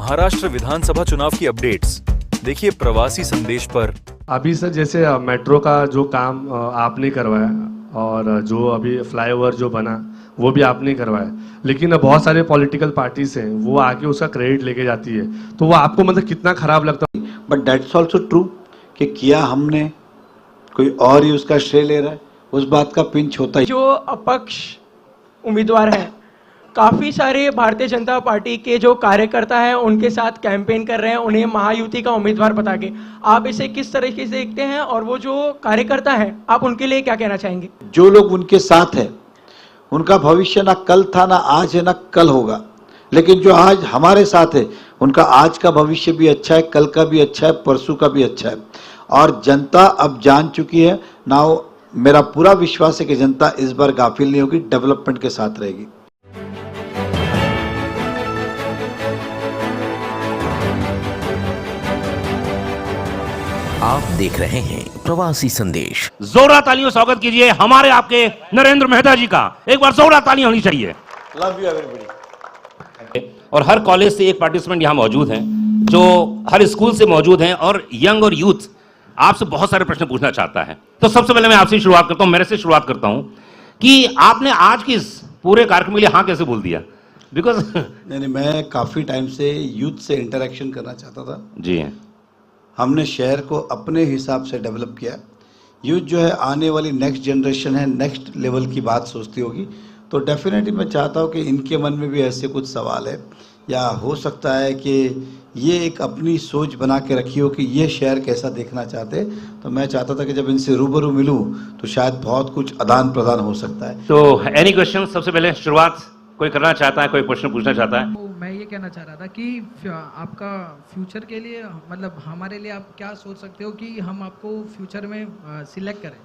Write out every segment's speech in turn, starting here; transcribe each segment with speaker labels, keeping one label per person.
Speaker 1: महाराष्ट्र विधानसभा चुनाव की अपडेट्स देखिए प्रवासी संदेश पर।
Speaker 2: अभी सर जैसे मेट्रो का जो काम आपने करवाया और जो अभी फ्लाईओवर जो बना वो भी आपने करवाया, लेकिन बहुत सारे पॉलिटिकल पार्टीज हैं वो आके उसका क्रेडिट लेके जाती है, तो वो आपको मतलब कितना खराब लगता है?
Speaker 3: बट दैट्स ऑल्सो ट्रू कि किया हमने, कोई और ही उसका श्रेय ले रहा है, उस बात का पिंच होता है।
Speaker 4: जो अपक्ष उम्मीदवार हैं, काफ़ी सारे भारतीय जनता पार्टी के जो कार्यकर्ता हैं उनके साथ कैंपेन कर रहे हैं उन्हें महायुति का उम्मीदवार बता के, आप इसे किस तरीके से देखते हैं और वो जो कार्यकर्ता हैं आप उनके लिए क्या कहना चाहेंगे?
Speaker 3: जो लोग उनके साथ हैं उनका भविष्य ना कल था, ना आज है, ना कल होगा, लेकिन जो आज हमारे साथ है उनका आज का भविष्य भी अच्छा है, कल का भी अच्छा है, परसों का भी अच्छा है। और जनता अब जान चुकी है ना, मेरा पूरा विश्वास है कि जनता इस बार गाफिल नहीं होगी, डेवलपमेंट के साथ रहेगी।
Speaker 5: आप देख रहे हैं प्रवासी संदेश।
Speaker 6: जोरदार तालियों से स्वागत कीजिए हमारे आपके नरेंद्र मेहता जी का। एक बार जोरदार तालियां होनी चाहिए।
Speaker 3: Love you everybody.
Speaker 6: और हर कॉलेज से एक पार्टिसिपेंट यहाँ मौजूद हैं, जो हर स्कूल से मौजूद हैं, और यंग और यूथ आपसे बहुत सारे प्रश्न पूछना चाहता है। तो सबसे पहले मैं आपसे शुरुआत करता हूं, मेरे से शुरुआत करता हूं कि आपने आज की इस पूरे कार्यक्रम के लिए हाँ कैसे बोल दिया? बिकॉज
Speaker 3: नहीं, मैं काफी टाइम से यूथ से इंटरेक्शन करना चाहता था
Speaker 6: जी।
Speaker 3: हमने शहर को अपने हिसाब से डेवलप किया। यूथ जो है आने वाली नेक्स्ट जनरेशन है, नेक्स्ट लेवल की बात सोचती होगी, तो डेफिनेटली मैं चाहता हूँ कि इनके मन में भी ऐसे कुछ सवाल है, या हो सकता है कि ये एक अपनी सोच बना के रखी हो कि ये शहर कैसा देखना चाहते हैं। तो मैं चाहता था कि जब इनसे रूबरू मिलूँ तो शायद बहुत कुछ आदान प्रदान हो सकता है।
Speaker 6: तो एनी क्वेश्चन, सबसे पहले शुरुआत कोई करना चाहता है, कोई प्रश्न पूछना चाहता है?
Speaker 7: मैं ये कहना चाह रहा था कि आपका फ्यूचर के लिए, मतलब हमारे लिए आप क्या सोच सकते हो कि हम आपको फ्यूचर में सिलेक्ट करें?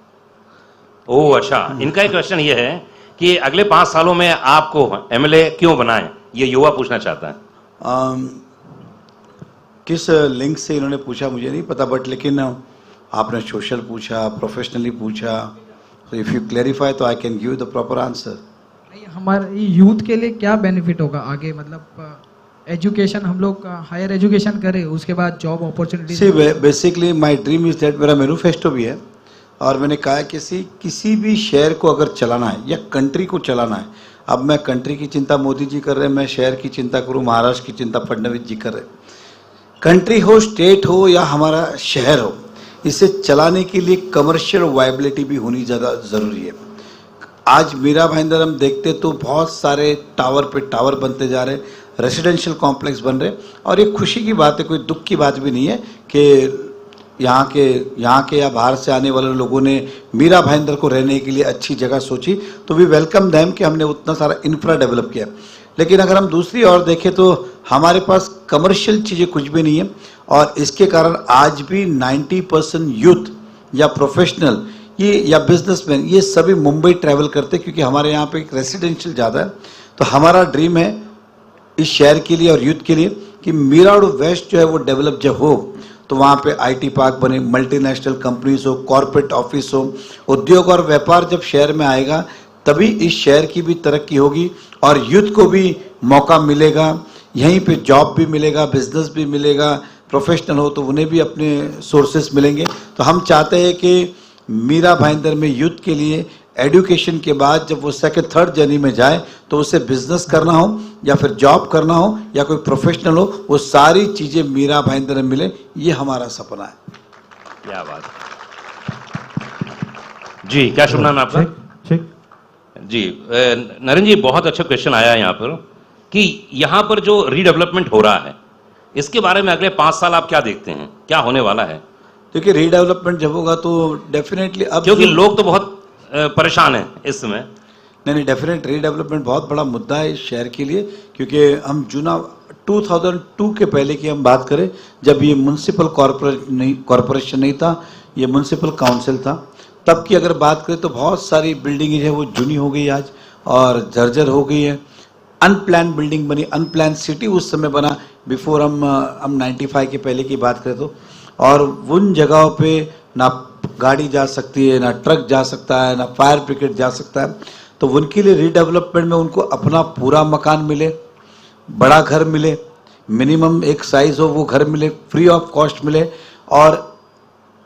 Speaker 6: ओह अच्छा, इनका एक क्वेश्चन ये है कि अगले 5 सालों में आपको एमएलए क्यों बनाएं, ये युवा पूछना चाहता है।
Speaker 3: किस लिंक से इन्होंने पूछा मुझे नहीं पता, बट लेकिन आपने सोशल पूछा, प्रोफेशनली पूछा, तो इफ यू क्लैरिफाई तो I can give the proper answer.
Speaker 7: हमारे यूथ के लिए क्या बेनिफिट होगा आगे, मतलब एजुकेशन, हम लोग हायर एजुकेशन करें उसके बाद job opportunity.
Speaker 3: See basically my dream is that, मेरा मैनिफेस्टो भी है और मैंने कहा है किसी भी शहर को अगर चलाना है या कंट्री को चलाना है, अब मैं कंट्री की चिंता मोदी जी कर रहे हैं, मैं शहर की चिंता करूँ, महाराष्ट्र की चिंता फडणवीस जी कर रहे हैं। कंट्री हो, स्टेट हो या हमारा शहर हो, इसे चलाने के लिए कमर्शियल वायबिलिटी भी होनी ज़्यादा ज़रूरी है। आज मीरा भाईंदर हम देखते तो बहुत सारे टावर पे टावर बनते जा रहे, रेसिडेंशियल कॉम्प्लेक्स बन रहे, और ये खुशी की बात है, कोई दुख की बात भी नहीं है कि यहाँ के या बाहर से आने वाले लोगों ने मीरा भाईंदर को रहने के लिए अच्छी जगह सोची, तो वी वेलकम देम कि हमने उतना सारा इंफ्रा डेवलप किया। लेकिन अगर हम दूसरी ओर देखें तो हमारे पास कमर्शियल चीज़ें कुछ भी नहीं है, और इसके कारण आज भी 90% यूथ या प्रोफेशनल ये या बिजनेसमैन ये सभी मुंबई ट्रैवल करते, क्योंकि हमारे यहाँ पे एक रेसिडेंशियल ज़्यादा है। तो हमारा ड्रीम है इस शहर के लिए और यूथ के लिए कि मीरा रोड वेस्ट जो है वो डेवलप जब हो तो वहाँ पे आईटी पार्क बने, मल्टीनेशनल कंपनीज हो, कॉरपोरेट ऑफिस हो, उद्योग और व्यापार जब शहर में आएगा तभी इस शहर की भी तरक्की होगी और यूथ को भी मौका मिलेगा, यहीं पे जॉब भी मिलेगा, बिजनेस भी मिलेगा, प्रोफेशनल हो तो उन्हें भी अपने सोर्सेस मिलेंगे। तो हम चाहते हैं कि मीरा भाईंदर में यूथ के लिए एजुकेशन के बाद जब वो सेकंड थर्ड जर्नी में जाए तो उसे बिजनेस करना हो या फिर जॉब करना हो या कोई प्रोफेशनल हो, वो सारी चीज़ें मीरा भाईंदर में मिले, ये हमारा सपना है।
Speaker 6: क्या बात जी, क्या शुभ नाम है आपका? जी नरेंद्र जी, बहुत अच्छा क्वेश्चन आया है यहाँ पर कि यहाँ पर जो रीडेवलपमेंट हो रहा है इसके बारे में अगले 5 साल आप क्या देखते हैं, क्या होने वाला है?
Speaker 3: देखिए रीडेवलपमेंट जब होगा तो डेफिनेटली, अब
Speaker 6: क्योंकि लोग तो बहुत परेशान हैं इस समय।
Speaker 3: नहीं, डेफिनेट रीडेवलपमेंट बहुत बड़ा मुद्दा है इस शहर के लिए, क्योंकि हम 2002 के पहले की हम बात करें, जब ये म्यूनसिपल कॉरपोरेशन नहीं था, ये म्यूनसिपल काउंसिल था, तब की अगर बात करें तो बहुत सारी बिल्डिंग है वो जूनी हो गई आज और जर्जर हो गई है। अनप्लान बिल्डिंग बनी, अनप्लान सिटी उस समय बना, बिफोर हम 95 के पहले की बात करें तो, और उन जगहों पे ना गाड़ी जा सकती है, ना ट्रक जा सकता है, ना फायर ब्रिगेड जा सकता है। तो उनके लिए रीडेवलपमेंट में उनको अपना पूरा मकान मिले, बड़ा घर मिले, मिनिमम एक साइज हो, वो घर मिले, फ्री ऑफ कॉस्ट मिले और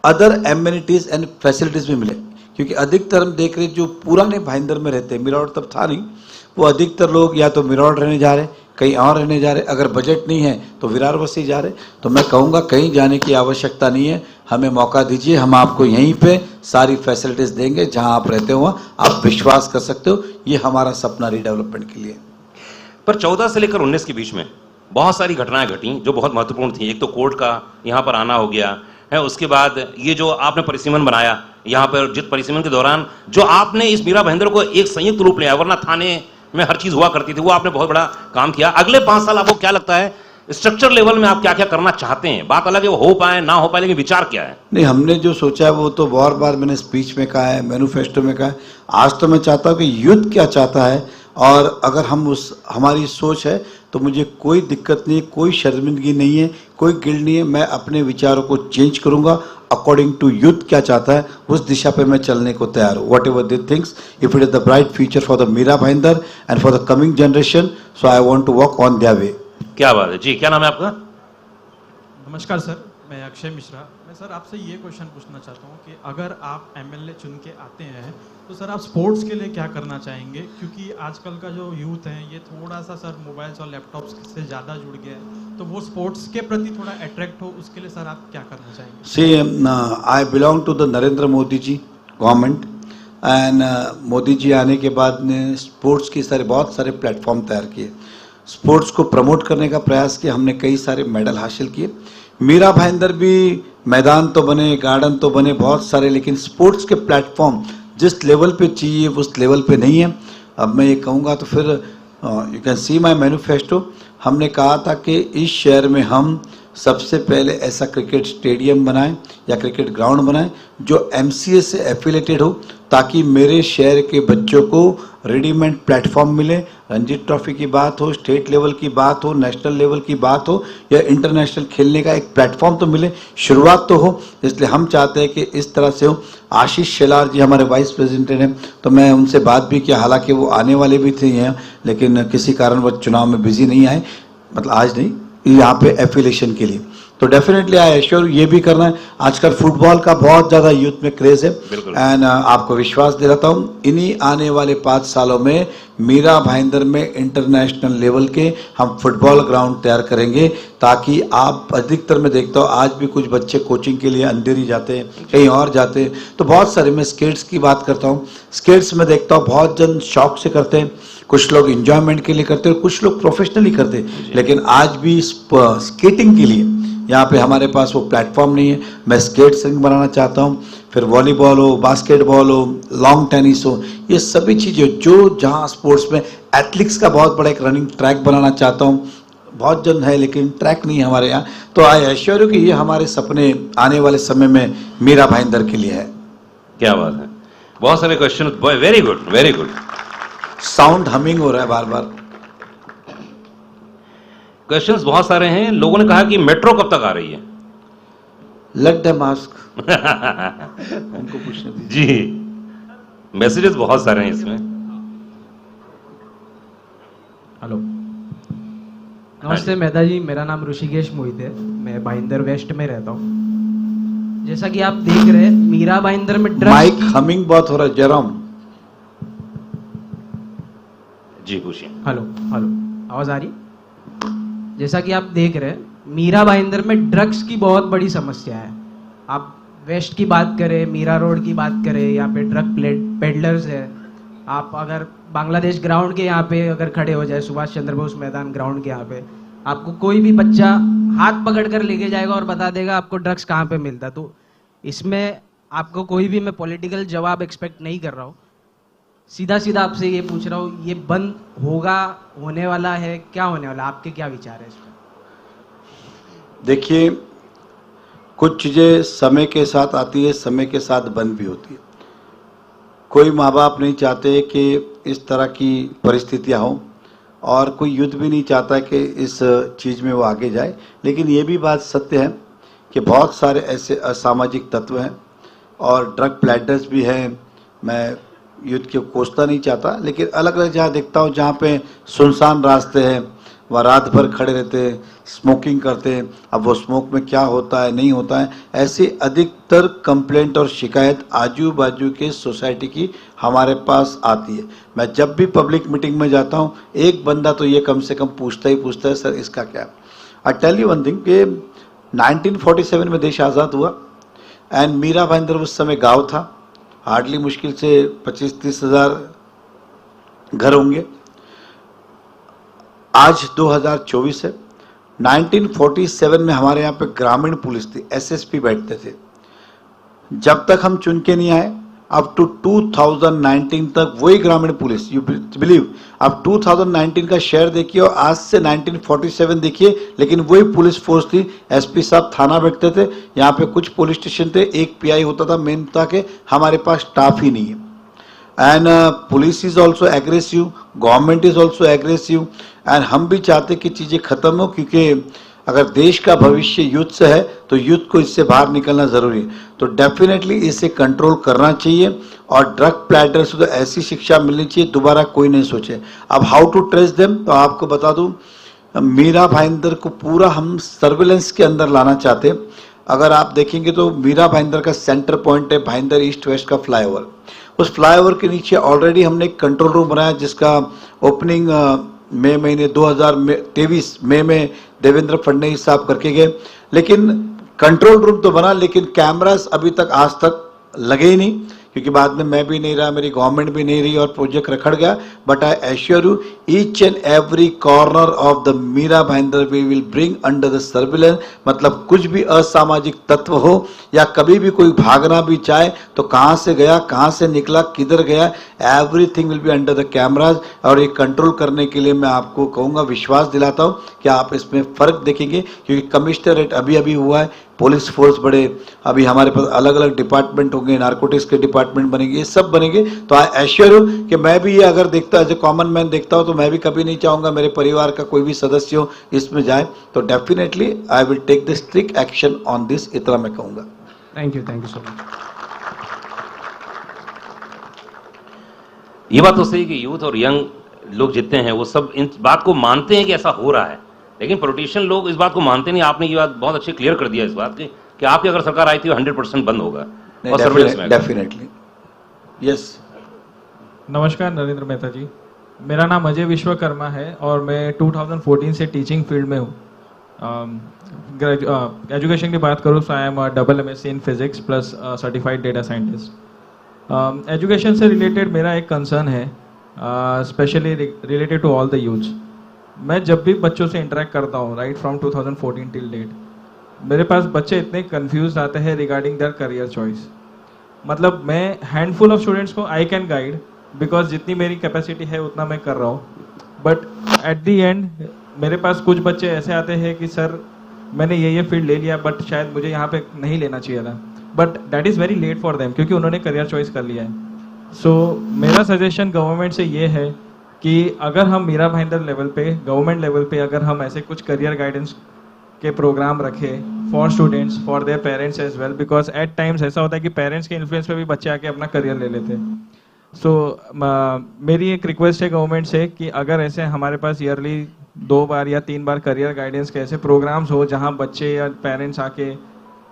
Speaker 3: अदर एमिनिटीज एंड फैसिलिटीज भी मिले। क्योंकि अधिकतर हम देख रहे जो पुराने भाईंदर में रहते हैं, मिराड़ तब था नहीं, वो अधिकतर लोग या तो मिराड़ रहने जा रहे, कहीं और रहने जा रहे, अगर बजट नहीं है तो विरार बस्ती जा रहे। तो मैं कहूँगा कहीं जाने की आवश्यकता नहीं है, हमें मौका दीजिए, हम आपको यहीं पे सारी फैसिलिटीज देंगे, जहाँ आप रहते हो आप विश्वास कर सकते हो। ये हमारा सपना रीडेवलपमेंट के लिए।
Speaker 6: पर 14 से लेकर 19 के बीच में बहुत सारी घटनाएं घटी जो बहुत महत्वपूर्ण थी। एक तो कोर्ट का यहाँ पर आना हो गया है, उसके बाद ये जो आपने परिसीमन बनाया यहाँ पर, जिस परिसीमन के दौरान जो आपने इस मीरा भाईंदर को एक संयुक्त रूप लिया, वरना थाने में हर चीज हुआ करती थी, वो आपने बहुत बड़ा काम किया। अगले 5 साल आपको क्या लगता है स्ट्रक्चर लेवल में आप क्या क्या करना चाहते हैं? बात अलग है वो हो पाए ना हो पाए, लेकिन विचार क्या है?
Speaker 3: नहीं, हमने जो सोचा है वो तो बहुत बार मैंने स्पीच में कहा है, मैनिफेस्टो में कहा है। आज तो मैं चाहता हूँ कि यूथ क्या चाहता है, और अगर हम हमारी सोच है तो मुझे कोई दिक्कत नहीं है, कोई शर्मिंदगी नहीं है, कोई गिल्ट नहीं है। मैं अपने विचारों को चेंज करूंगा अकॉर्डिंग टू यूथ क्या चाहता है, उस दिशा पे मैं चलने को तैयार हूँ। Whatever they things, if it is the bright future for the Mira Bhayandar and for the coming generation, so I want to work on their way.
Speaker 6: क्या बात है जी, क्या नाम है आपका?
Speaker 8: नमस्कार सर, मैं अक्षय मिश्रा। मैं सर आपसे ये क्वेश्चन पूछना चाहता हूँ कि अगर आप एमएलए चुन के आते हैं तो सर आप स्पोर्ट्स के लिए क्या करना चाहेंगे? क्योंकि आजकल का जो यूथ है ये थोड़ा सा सर मोबाइल्स और लैपटॉप्स से ज़्यादा जुड़ गया है, तो वो स्पोर्ट्स के प्रति थोड़ा अट्रैक्ट हो, उसके लिए सर आप क्या करना चाहेंगे?
Speaker 3: See I belong to the Narendra Modi ji government, and Modi ji आने के बाद ने स्पोर्ट्स की बहुत सारे प्लेटफॉर्म तैयार किए, स्पोर्ट्स को प्रमोट करने का प्रयास किया, हमने कई सारे मेडल हासिल किए। मीरा भाईंदर भी मैदान तो बने, गार्डन तो बने बहुत सारे, लेकिन स्पोर्ट्स के प्लेटफॉर्म जिस लेवल पे चाहिए उस लेवल पे नहीं है। अब मैं ये कहूँगा तो फिर you can see my manifesto, हमने कहा था कि इस शहर में हम सबसे पहले ऐसा क्रिकेट स्टेडियम बनाएं या क्रिकेट ग्राउंड बनाएं जो एमसीए से एफिलेटेड हो, ताकि मेरे शहर के बच्चों को रेडीमेड प्लेटफॉर्म मिले। रणजी ट्रॉफी की बात हो, स्टेट लेवल की बात हो, नेशनल लेवल की बात हो या इंटरनेशनल खेलने का एक प्लेटफॉर्म तो मिले, शुरुआत तो हो। इसलिए हम चाहते हैं कि इस तरह से हो। आशीष शेलार जी हमारे वाइस प्रेसिडेंट हैं, तो मैं उनसे बात भी किया, हालांकि वो आने वाले भी थे यहाँ, लेकिन किसी कारण वो चुनाव में बिजी नहीं आए, मतलब आज नहीं, यहाँ पे एफिलेशन के लिए। तो डेफिनेटली आई एश्योर ये भी करना है। आजकल फुटबॉल का बहुत ज़्यादा यूथ में क्रेज है, एंड आपको विश्वास दिलाता हूँ इन्हीं आने वाले 5 सालों में मीरा भाईंदर में इंटरनेशनल लेवल के हम फुटबॉल ग्राउंड तैयार करेंगे, ताकि आप अधिकतर में देखता हूँ आज भी कुछ बच्चे कोचिंग के लिए अंधेरी जाते हैं, कहीं और जाते हैं, तो बहुत सारे, मैं स्केट्स की बात करता हूँ, स्केट्स में देखता हूँ बहुत जन शौक से करते हैं, कुछ लोग इंजॉयमेंट के लिए करते हैं, कुछ लोग प्रोफेशनली करते हैं, लेकिन आज भी स्केटिंग के लिए यहाँ पे हमारे पास वो प्लेटफॉर्म नहीं है। मैं स्केट रिंग बनाना चाहता हूँ, फिर वॉलीबॉल हो, बास्केटबॉल हो, लॉन्ग टेनिस हो, ये सभी चीज़ें जो जहाँ स्पोर्ट्स में एथलेटिक्स का बहुत बड़ा एक रनिंग ट्रैक बनाना चाहता हूँ। बहुत जन है लेकिन ट्रैक नहीं है हमारे यहाँ, तो आई एश्योर यू कि ये हमारे सपने आने वाले समय में मीरा भाईंदर के लिए है।
Speaker 6: क्या बात है, बहुत सारे question, very good very good.
Speaker 3: Sound humming हो रहा है बार बार।
Speaker 6: क्वेश्चंस बहुत सारे हैं। लोगों ने कहा कि मेट्रो कब तक आ रही है?
Speaker 3: लेट देम आस्क, उनको पूछने दीजिए।
Speaker 6: जी, मैसेजेस बहुत सारे हैं इसमें।
Speaker 4: हेलो, नमस्ते मेहता जी, मेरा नाम ऋषिकेश मोहित है, मैं भाईंदर वेस्ट में रहता हूँ। जैसा कि आप देख रहे हैं मीरा भाईंदर में
Speaker 3: माइक हमिंग बहुत हो रहा है जयराम
Speaker 6: जी, पूछिए।
Speaker 4: हेलो हेलो, आवाज आ रही? जैसा कि आप देख रहे हैं मीरा भाईंदर में ड्रग्स की बहुत बड़ी समस्या है। आप वेस्ट की बात करें, मीरा रोड की बात करें, यहाँ पे ड्रग पेडलर्स है। आप अगर बांग्लादेश ग्राउंड के यहाँ पे अगर खड़े हो जाए, सुभाष चंद्र बोस मैदान ग्राउंड के यहाँ पे, आपको कोई भी बच्चा हाथ पकड़ कर लेके जाएगा और बता देगा आपको ड्रग्स कहाँ पे मिलता। तो इसमें आपको कोई भी, मैं पॉलिटिकल जवाब एक्सपेक्ट नहीं कर रहा हूँ, सीधा सीधा आपसे ये पूछ रहा हूँ, ये बंद होगा, होने वाला है, क्या होने वाला, आपके क्या विचार है इस पर?
Speaker 3: देखिए, कुछ चीज़ें समय के साथ आती है, समय के साथ बंद भी होती है। कोई माँ बाप नहीं चाहते कि इस तरह की परिस्थितियाँ हों, और कोई युद्ध भी नहीं चाहता कि इस चीज़ में वो आगे जाए। लेकिन ये भी बात सत्य है कि बहुत सारे ऐसे असामाजिक तत्व हैं और ड्रग प्लेडर्स भी हैं। मैं युद्ध को कोसना नहीं चाहता, लेकिन अलग अलग जहाँ देखता हूँ जहाँ पे सुनसान रास्ते हैं, वह रात भर खड़े रहते हैं, स्मोकिंग करते हैं। अब वो स्मोक में क्या होता है नहीं होता है, ऐसी अधिकतर कंप्लेंट और शिकायत आजू बाजू के सोसाइटी की हमारे पास आती है। मैं जब भी पब्लिक मीटिंग में जाता हूँ, एक बंदा तो ये कम से कम पूछता है, सर इसका क्या। I tell you one thing कि 1947 में देश आज़ाद हुआ एंड मीरा भाईंदर उस समय गांव था, हार्डली मुश्किल से 25-30 हज़ार घर होंगे। आज 2024 है। 1947 में हमारे यहाँ पे ग्रामीण पुलिस थी, एसएसपी बैठते थे। जब तक हम चुन के नहीं आए, अप टू 2019 तक वही ग्रामीण पुलिस, यू बिलीव, अब 2019 का शेयर देखिए और आज से 1947 देखिए, लेकिन वही पुलिस फोर्स थी। एसपी साहब थाना बैठते थे, यहाँ पे कुछ पुलिस स्टेशन थे, एक पीआई होता था। मेन था कि हमारे पास स्टाफ ही नहीं है। And police is also aggressive, government is also aggressive, and हम भी चाहते कि चीज़ें खत्म हो, क्योंकि अगर देश का भविष्य यूथ से है तो यूथ को इससे बाहर निकलना जरूरी है। तो डेफिनेटली इसे कंट्रोल करना चाहिए और ड्रग प्लेडर्स को तो ऐसी शिक्षा मिलनी चाहिए दोबारा कोई नहीं सोचे। अब हाउ टू ट्रेस देम, तो आपको बता दूं, मीरा भाईंदर को पूरा हम सर्विलेंस के अंदर लाना चाहते हैं। अगर आप देखेंगे तो मीरा भाईंदर का सेंटर पॉइंट है भाईंदर ईस्ट वेस्ट का फ्लाईओवर। उस फ्लाईओवर के नीचे ऑलरेडी हमने एक कंट्रोल रूम बनाया जिसका ओपनिंग मई महीने 2023 मई में देवेंद्र फडणवीस साहब करके गए। लेकिन कंट्रोल रूम तो बना, लेकिन कैमरास अभी तक आज तक लगे ही नहीं, क्योंकि बाद में मैं भी नहीं रहा, मेरी गवर्नमेंट भी नहीं रही और प्रोजेक्ट रखड़ गया। But I assure you each and every corner of the Mira Bhayandar we will bring under the surveillance. मतलब कुछ भी असामाजिक तत्व हो या कभी भी कोई भागना भी चाहे तो कहाँ से गया, कहाँ से निकला, किधर गया, everything will be under the cameras. और ये कंट्रोल करने के लिए मैं आपको कहूँगा, विश्वास दिलाता हूँ कि आप इसमें फ़र्क देखेंगे, क्योंकि कमिश्नरेट अभी हुआ है, पुलिस फोर्स बढ़े, अभी हमारे पास अलग अलग डिपार्टमेंट होंगे, नारकोटिक्स के डिपार्टमेंट बनेंगे, ये सब बनेंगे। तो आई एश्योर यू कि मैं भी ये अगर देखता एज ए कॉमन मैन देखता हूँ तो मैं भी कभी नहीं चाहूँगा मेरे परिवार का कोई भी सदस्य हो इसमें जाए। तो definitely I will take the strict action on this, इतना मैं कहूँगा।
Speaker 4: Thank you so much.
Speaker 6: ये बात तो सही कि यूथ और यंग लोग जितने हैं वो सब इन बात को मानते हैं कि ऐसा हो रहा है, लेकिन पॉलिटिशियन लोग इस बात को मानते नहीं। आपने ये बात बहुत अच्छी क्लियर कर दिया इस बात की कि आपकी अगर सरकार आई थी 100% बंद होगा और सर्विलेंस में।
Speaker 3: Definitely yes.
Speaker 8: नमस्कार नरेंद्र मेहता जी, मेरा नाम अजय विश्वकर्मा है और मैं 2014 से टीचिंग फील्ड में हूँ। एजुकेशन की बात करूँ तो I am double MSc in physics plus certified data scientist. Education से रिलेटेड मेरा एक कंसर्न है, specially related to all the youths. मैं जब भी बच्चों से इंटरेक्ट करता हूँ राइट फ्रॉम 2014 टिल डेट, मेरे पास बच्चे इतने कंफ्यूज आते हैं रिगार्डिंग देयर करियर चॉइस। मतलब मैं हैंडफुल ऑफ स्टूडेंट्स को आई कैन गाइड बिकॉज जितनी मेरी कैपेसिटी है उतना मैं कर रहा हूँ, बट एट दी एंड मेरे पास कुछ बच्चे ऐसे आते हैं कि सर मैंने ये फील्ड ले लिया बट शायद मुझे यहाँ पे नहीं लेना चाहिए था, but that is very late for them क्योंकि उन्होंने करियर चॉइस कर लिया है। सो मेरा सजेशन गवर्नमेंट से ये है कि अगर हम मीरा भाईंदर लेवल पे, गवर्नमेंट लेवल पे अगर हम ऐसे कुछ करियर गाइडेंस के प्रोग्राम रखें for students, for their parents as well, because at times ऐसा होता है कि पेरेंट्स के इन्फ्लुएंस पे भी बच्चे आके अपना करियर ले लेते हैं। सो मेरी एक रिक्वेस्ट है गवर्नमेंट से कि अगर ऐसे हमारे पास ईयरली 2 बार या 3 बार करियर गाइडेंस के ऐसे प्रोग्राम्स हो जहां बच्चे या पेरेंट्स आके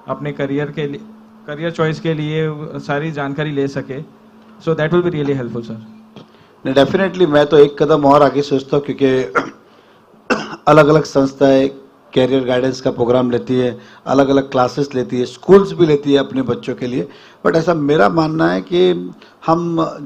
Speaker 8: अपने करियर चॉइस के लिए सारी जानकारी ले सके, so that will be really helpful sir.
Speaker 3: नहीं, डेफिनेटली मैं तो एक कदम और आगे सोचता हूँ, क्योंकि अलग अलग संस्थाएं कैरियर गाइडेंस का प्रोग्राम लेती है, अलग अलग क्लासेस लेती है, स्कूल्स भी लेती है अपने बच्चों के लिए। बट ऐसा मेरा मानना है कि हम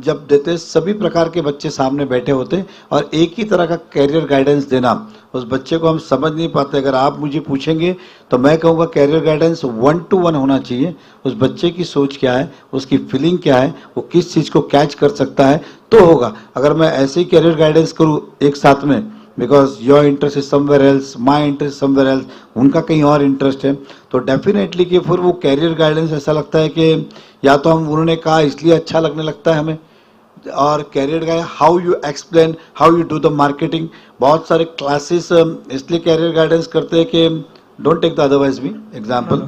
Speaker 3: जब देते सभी प्रकार के बच्चे सामने बैठे होते और एक ही तरह का कैरियर गाइडेंस देना, उस बच्चे को हम समझ नहीं पाते। अगर आप मुझे पूछेंगे तो मैं कहूँगा कैरियर गाइडेंस 1-to-1 होना चाहिए। उस बच्चे की सोच क्या है, उसकी फीलिंग क्या है, वो किस चीज़ को कैच कर सकता है तो होगा। अगर मैं ऐसे ही कैरियर गाइडेंस करूँ एक साथ में, because your interest is somewhere else, my interest somewhere else, उनका कहीं और इंटरेस्ट है, तो डेफिनेटली कि फिर वो कैरियर गाइडेंस ऐसा लगता है कि या तो हम उन्होंने कहा इसलिए अच्छा लगने लगता है हमें, और career guidance how you explain, how you do the marketing. बहुत सारे क्लासेस इसलिए कैरियर गाइडेंस करते हैं कि डोंट टेक द अदरवाइज भी एग्जाम्पल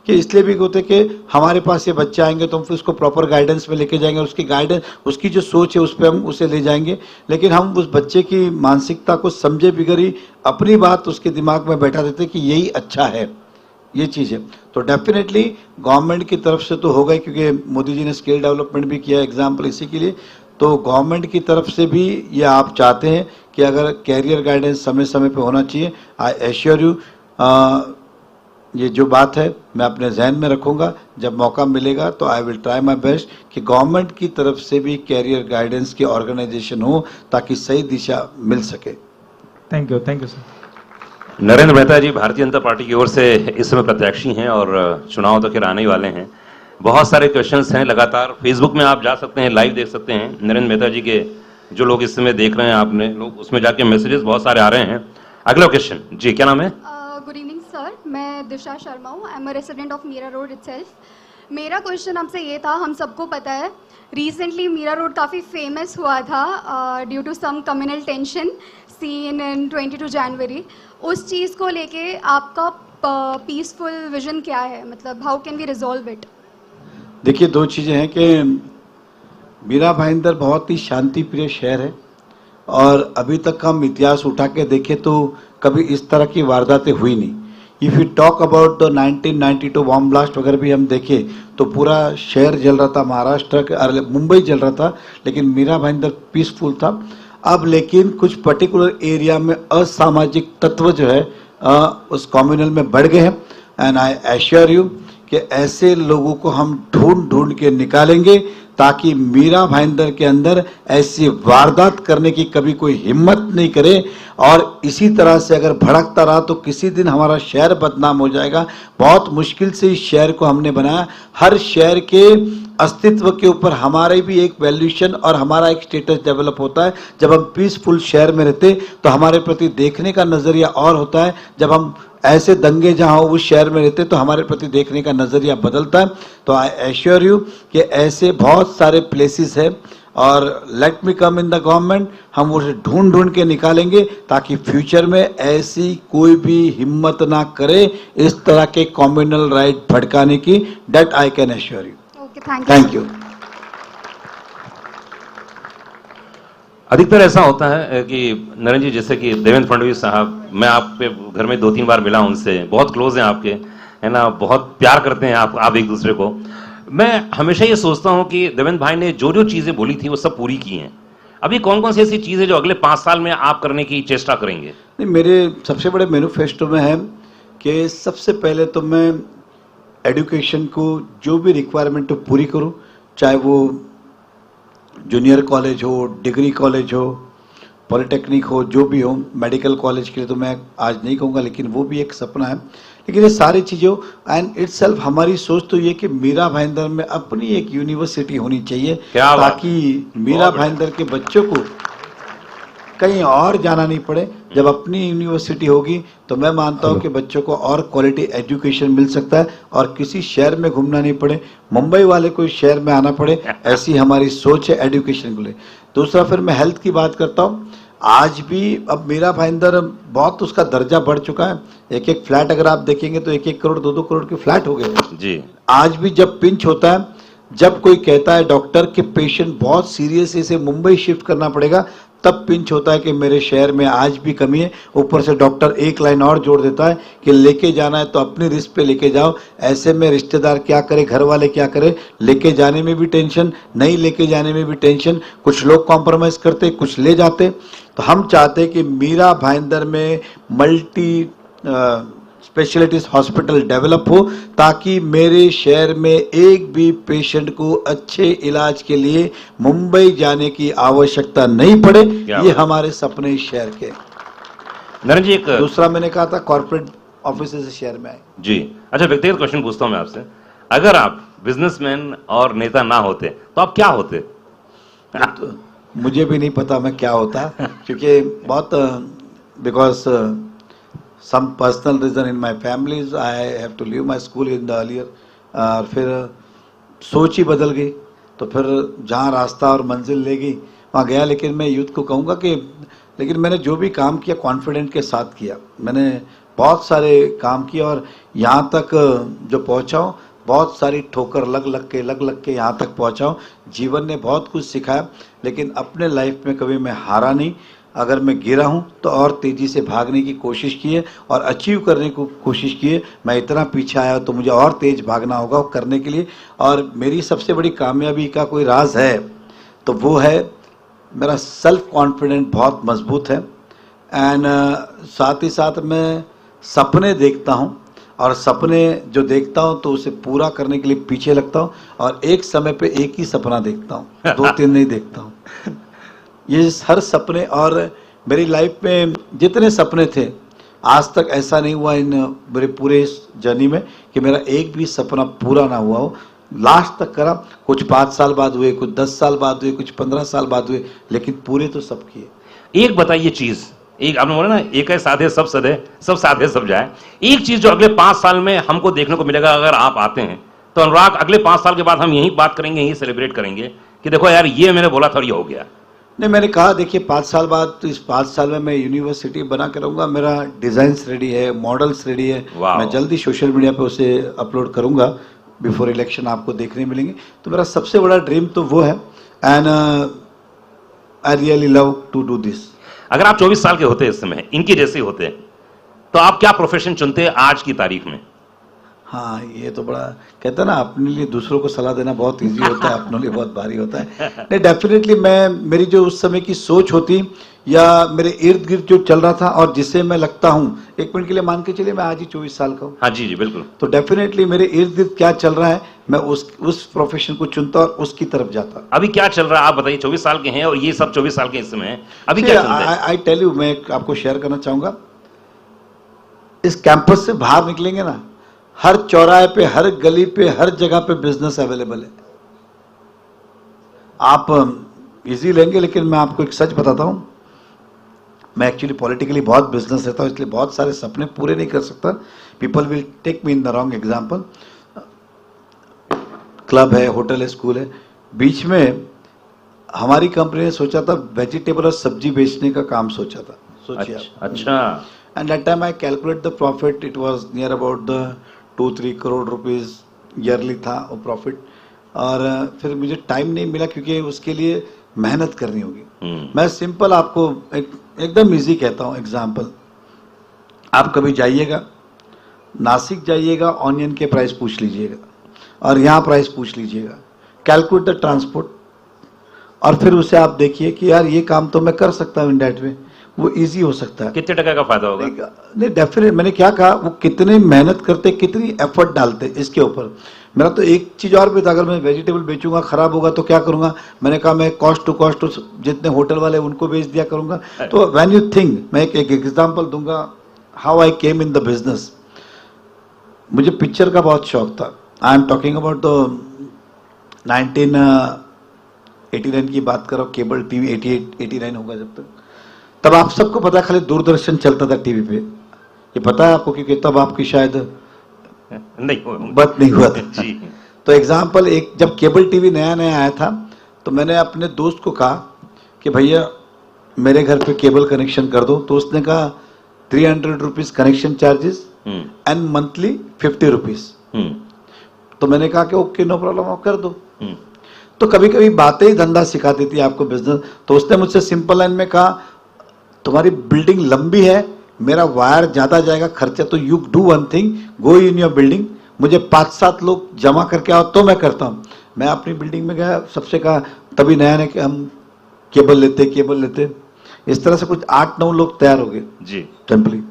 Speaker 3: कि इसलिए भी होते कि हमारे पास ये बच्चे आएंगे तो हम फिर उसको प्रॉपर गाइडेंस में लेके जाएंगे, उसकी गाइडेंस, उसकी जो सोच है उस पर हम उसे ले जाएंगे, लेकिन हम उस बच्चे की मानसिकता को समझे बिगर ही अपनी बात उसके दिमाग में बैठा देते कि यही अच्छा है, ये चीज़ है। तो डेफिनेटली गवर्नमेंट की तरफ से तो होगा ही, क्योंकि मोदी जी ने स्किल डेवलपमेंट भी किया एग्जाम्पल इसी के लिए, तो गवर्नमेंट की तरफ से भी ये आप चाहते हैं कि अगर कैरियर गाइडेंस समय समय पे होना चाहिए। आई एश्योर यू, ये जो बात है मैं अपने जहन में रखूंगा, जब मौका मिलेगा तो I will try my best कि गवर्नमेंट की तरफ से भी कैरियर गाइडेंस की ऑर्गेनाइजेशन हो ताकि सही दिशा मिल सके।
Speaker 8: Thank you sir.
Speaker 6: Narendra Mehta ji Bharatiya Janata party की ओर से इस समय प्रत्याशी हैं और चुनाव तो खैर आने ही वाले हैं। बहुत सारे क्वेश्चंस हैं, लगातार फेसबुक में आप जा सकते हैं, लाइव देख सकते हैं नरेंद्र मेहता जी के, जो लोग इस समय देख रहे हैं आपने लोग, उसमें जाके मैसेजेस बहुत सारे आ रहे हैं। अगला क्वेश्चन जी, क्या नाम है?
Speaker 9: गुड इवनिंग सर, मैं दिशा शर्मा हूँ। I am a resident of Mira road itself. मेरा क्वेश्चन आपसे ये था, हम सबको पता है रिसेंटली मीरा रोड काफ़ी फेमस हुआ था due to some communal tension scene in 22 January. उस चीज़ को लेके आपका पीसफुल विजन क्या है, मतलब how can we resolve it?
Speaker 3: देखिए, दो चीज़ें हैं कि मीरा भाईंदर बहुत ही शांति प्रिय शहर है और अभी तक हम इतिहास उठा के देखें तो कभी इस तरह की वारदातें हुई नहीं। If you talk about the 1992 bomb blast वगैरह भी हम देखें तो पूरा शहर जल रहा था, महाराष्ट्र के मुंबई जल रहा था, लेकिन मीरा भाईंदर पीसफुल था। अब लेकिन कुछ पर्टिकुलर एरिया में असामाजिक तत्व जो है उस कम्युनल में बढ़ गए हैं, एंड आई एश्योर यू कि ऐसे लोगों को हम ढूंढ ढूंढ के निकालेंगे ताकि मीरा भाईंदर के अंदर ऐसी वारदात करने की कभी कोई हिम्मत नहीं करे। और इसी तरह से अगर भड़कता रहा तो किसी दिन हमारा शहर बदनाम हो जाएगा। बहुत मुश्किल से इस शहर को हमने बनाया। हर शहर के अस्तित्व के ऊपर हमारे भी एक वैल्यूशन और हमारा एक स्टेटस डेवलप होता है। जब हम पीसफुल शहर में रहते तो हमारे प्रति देखने का नज़रिया और होता है। जब हम ऐसे दंगे जहाँ उस शहर में रहते तो हमारे प्रति देखने का नज़रिया बदलता है। तो आई एश्योर यू कि ऐसे बहुत सारे प्लेसेस हैं और let me come in the government, हम उसे ढूंढ ढूंढ के निकालेंगे ताकि फ्यूचर में ऐसी कोई भी हिम्मत ना करे इस तरह के कम्युनल राइट भड़काने की। That I can assure you.
Speaker 9: Okay,
Speaker 3: thank you.
Speaker 6: अधिकतर ऐसा होता है कि नरेंद्र जी, जैसे कि देवेंद्र फडणवीस साहब, मैं आपके घर में 2-3 बार मिला, उनसे बहुत क्लोज हैं आपके, है ना, बहुत प्यार करते हैं आप एक दूसरे को। मैं हमेशा ये सोचता हूं कि देवेंद्र भाई ने जो जो चीजें बोली थी वो सब पूरी की हैं। अभी कौन कौन सी ऐसी चीजें जो अगले 5 साल में आप करने की चेष्टा करेंगे?
Speaker 3: नहीं, मेरे सबसे बड़े मैनिफेस्टो में है कि सबसे पहले तो मैं एजुकेशन को जो भी रिक्वायरमेंट पूरी करूं, चाहे वो जूनियर कॉलेज हो, डिग्री कॉलेज हो, पॉलिटेक्निक हो, जो भी हो। मेडिकल कॉलेज के लिए तो मैं आज नहीं कहूँगा, लेकिन वो भी एक सपना है। लेकिन ये सारी चीज़ें हो एंड इटसेल्फ हमारी सोच तो ये कि मीरा भाईंदर में अपनी एक यूनिवर्सिटी होनी चाहिए ताकि मीरा भाईंदर के बच्चों को कहीं और जाना नहीं पड़े। जब अपनी यूनिवर्सिटी होगी तो मैं मानता हूँ कि बच्चों को और क्वालिटी एजुकेशन मिल सकता है और किसी शहर में घूमना नहीं पड़े, मुंबई वाले कोई शहर में आना पड़े, ऐसी हमारी सोच है एजुकेशन को ले। दूसरा, फिर मैं हेल्थ की बात करता हूँ। आज भी अब मीरा भाईंदर बहुत उसका दर्जा बढ़ चुका है। एक एक फ्लैट अगर आप देखेंगे तो 1-1 करोड़ 2-2 करोड़ के फ्लैट हो गए
Speaker 6: जी।
Speaker 3: आज भी जब पिंच होता है, जब कोई कहता है डॉक्टर के पेशेंट बहुत सीरियस है, इसे मुंबई शिफ्ट करना पड़ेगा, तब पिंच होता है कि मेरे शहर में आज भी कमी है। ऊपर से डॉक्टर एक लाइन और जोड़ देता है कि लेके जाना है तो अपनी रिस्क पे लेके जाओ। ऐसे में रिश्तेदार क्या करे, घर वाले क्या करे, लेके जाने में भी टेंशन, नहीं लेके जाने में भी टेंशन। कुछ लोग कॉम्प्रोमाइज करते, कुछ ले जाते। तो हम चाहते कि मीरा भाईंदर में मल्टी स्पेशलिटीज हॉस्पिटल डेवलप हो ताकि मेरे शहर में एक भी पेशेंट को अच्छे इलाज के लिए मुंबई जाने की आवश्यकता नहीं पड़े। ये हमारे सपने इस शहर के।
Speaker 6: नरेंद्र जी, एक
Speaker 3: दूसरा मैंने कहा था कॉर्पोरेट ऑफिस से शहर में आए
Speaker 6: जी। अच्छा, व्यक्तिगत क्वेश्चन पूछता हूं मैं आपसे, अगर आप बिजनेसमैन और नेता ना होते तो आप क्या होते?
Speaker 3: तो मुझे भी नहीं पता मैं क्या होता, क्योंकि बहुत because some personal reason in my families I have to leave my school in the earlier और फिर सोच ही बदल गई। तो फिर जहाँ रास्ता और मंजिल ले गई वहाँ गया। लेकिन मैं यूथ को कहूँगा कि लेकिन मैंने जो भी काम किया कॉन्फिडेंट के साथ किया। मैंने बहुत सारे काम किए और यहाँ तक जो पहुँचा हूँ, बहुत सारी ठोकर लग लग के यहाँ तक पहुँचा हूँ। जीवन ने बहुत कुछ सिखाया, लेकिन अपने लाइफ में कभी मैं हारा नहीं। अगर मैं गिरा हूँ तो और तेज़ी से भागने की कोशिश की है और अचीव करने की कोशिश की है। मैं इतना पीछे आया तो मुझे और तेज़ भागना होगा करने के लिए। और मेरी सबसे बड़ी कामयाबी का कोई राज है तो वो है मेरा सेल्फ कॉन्फिडेंस बहुत मजबूत है। एंड साथ ही साथ मैं सपने देखता हूँ और सपने जो देखता हूँ तो उसे पूरा करने के लिए पीछे लगता हूँ और एक समय पे एक ही सपना देखता हूँ, 2-3 नहीं देखता हूँ। ये हर सपने और मेरी लाइफ में जितने सपने थे आज तक ऐसा नहीं हुआ इन मेरे पूरे जर्नी में कि मेरा एक भी सपना पूरा ना हुआ हो। लास्ट तक करा, कुछ 5 साल बाद हुए, कुछ 10 साल बाद हुए, कुछ 15 साल बाद हुए, लेकिन पूरे तो सब किए।
Speaker 6: एक बताइए चीज, एक आपने बोला ना एक है साधे सब सधे, सब साधे सब जाए। एक चीज जो अगले 5 साल में हमको देखने को मिलेगा अगर आप आते हैं तो अनुराग, अगले 5 साल के बाद हम यही बात करेंगे, यही सेलिब्रेट करेंगे कि देखो यार ये मैंने बोला था और ये हो गया।
Speaker 3: नहीं, मैंने कहा देखिए 5 साल बाद तो इस 5 साल में मैं यूनिवर्सिटी बना के रहूँगा। मेरा डिज़ाइंस रेडी है, मॉडल्स रेडी है। मैं जल्दी सोशल मीडिया पे उसे अपलोड करूँगा, बिफोर इलेक्शन आपको देखने मिलेंगे। तो मेरा सबसे बड़ा ड्रीम तो वो है and I really love to do this.
Speaker 6: अगर आप 24 साल के होते इस समय, इनके जैसे होते तो आप क्या प्रोफेशन चुनते आज की तारीख में?
Speaker 3: हाँ, ये तो बड़ा कहता है ना, अपने लिए दूसरों को सलाह देना बहुत इजी होता है, अपने लिए बहुत भारी होता है। नहीं, डेफिनेटली मेरी जो उस समय की सोच होती या मेरे इर्द गिर्द जो चल रहा था और जिसे मैं लगता हूँ, एक मिनट के लिए मान के चलिए मैं आज ही 24 साल का हूँ।
Speaker 6: हाँ जी जी बिल्कुल।
Speaker 3: तो डेफिनेटली मेरे इर्द गिर्द क्या चल रहा है मैं उस प्रोफेशन को चुनता और उसकी तरफ जाता।
Speaker 6: अभी क्या चल रहा है आप बताइए? 24 साल के हैं और ये सब 24 साल के इस समय हैं, अभी क्या चल रहा है?
Speaker 3: आई टेल यू, मैं आपको शेयर करना चाहूंगा। इस कैंपस से बाहर निकलेंगे ना, हर चौराहे पे, हर गली पे, हर जगह पे बिजनेस अवेलेबल है। आप इजी लेंगे, लेकिन मैं आपको एक सच बताता हूं, मैं एक्चुअली पॉलिटिकली बहुत बिजनेस रहता हूं, इसलिए बहुत सारे सपने पूरे नहीं कर सकता। People will take me in the wrong example. Club है, होटल है, स्कूल है। बीच में हमारी कंपनी ने सोचा था वेजिटेबल और सब्जी बेचने का काम सोचा था। सोचिए
Speaker 6: अच्छा।
Speaker 3: And that time I calculate the profit, it was near about the 2-3 crore rupees yearly था वो प्रॉफिट। और फिर मुझे टाइम नहीं मिला क्योंकि उसके लिए मेहनत करनी होगी। मैं सिंपल आपको एकदम इजी कहता हूँ एग्जाम्पल। आप कभी जाइएगा नासिक, जाइएगा, ऑनियन के प्राइस पूछ लीजिएगा और यहाँ प्राइस पूछ लीजिएगा, कैलकुलेट द ट्रांसपोर्ट, और फिर उसे आप देखिए कि यार ये काम तो मैं कर सकता हूँ इन डेट में, वो इजी हो सकता है।
Speaker 6: कितने टका का फायदा होगा?
Speaker 3: नहीं, डेफिनेट मैंने क्या कहा, वो कितने मेहनत करते, कितनी एफर्ट डालते इसके ऊपर। मेरा तो एक चीज और भी था, अगर मैं वेजिटेबल बेचूंगा खराब होगा तो क्या करूंगा। मैंने कहा मैं कॉस्ट टू कॉस्ट जितने होटल वाले उनको बेच दिया करूंगा। तो व्हेन यू थिंक, मैं एक एग्जांपल दूंगा how I came in the business. मुझे पिक्चर का बहुत शौक था। आई एम टॉकिंग अबाउट द 1989 की बात करो, केबल टीवी 88-89 होगा जब तक। तब आप सबको पता है खाली दूरदर्शन चलता था टीवी पे, ये पता है आपको, क्योंकि तब आपकी शायद नहीं हुआ था
Speaker 6: जी।
Speaker 3: तो एग्जाम्पल, एक जब केबल टीवी नया नया आया था तो मैंने अपने दोस्त को कहा कि भैया मेरे घर पे केबल कनेक्शन कर दो। तो उसने कहा 300 rupees connection charges and monthly 50 rupees. तो मैंने कहा कि ओके नो प्रॉब्लम, आप कर दो। तो कभी कभी बातें ही धंधा सिखा देती है आपको बिजनेस। तो उसने मुझसे सिंपल लाइन में कहा, तुम्हारी बिल्डिंग लंबी है, मेरा वायर ज्यादा जाएगा खर्चा, तो you do one thing, go in your building, मुझे 5-7 लोग जमा करके आओ तो मैं करता हूँ। मैं अपनी बिल्डिंग में गया, सबसे कहा, तभी नया नया कि हम केबल लेते, इस तरह से कुछ 8-9 लोग तैयार हो गए
Speaker 6: जी
Speaker 3: टेम्पली।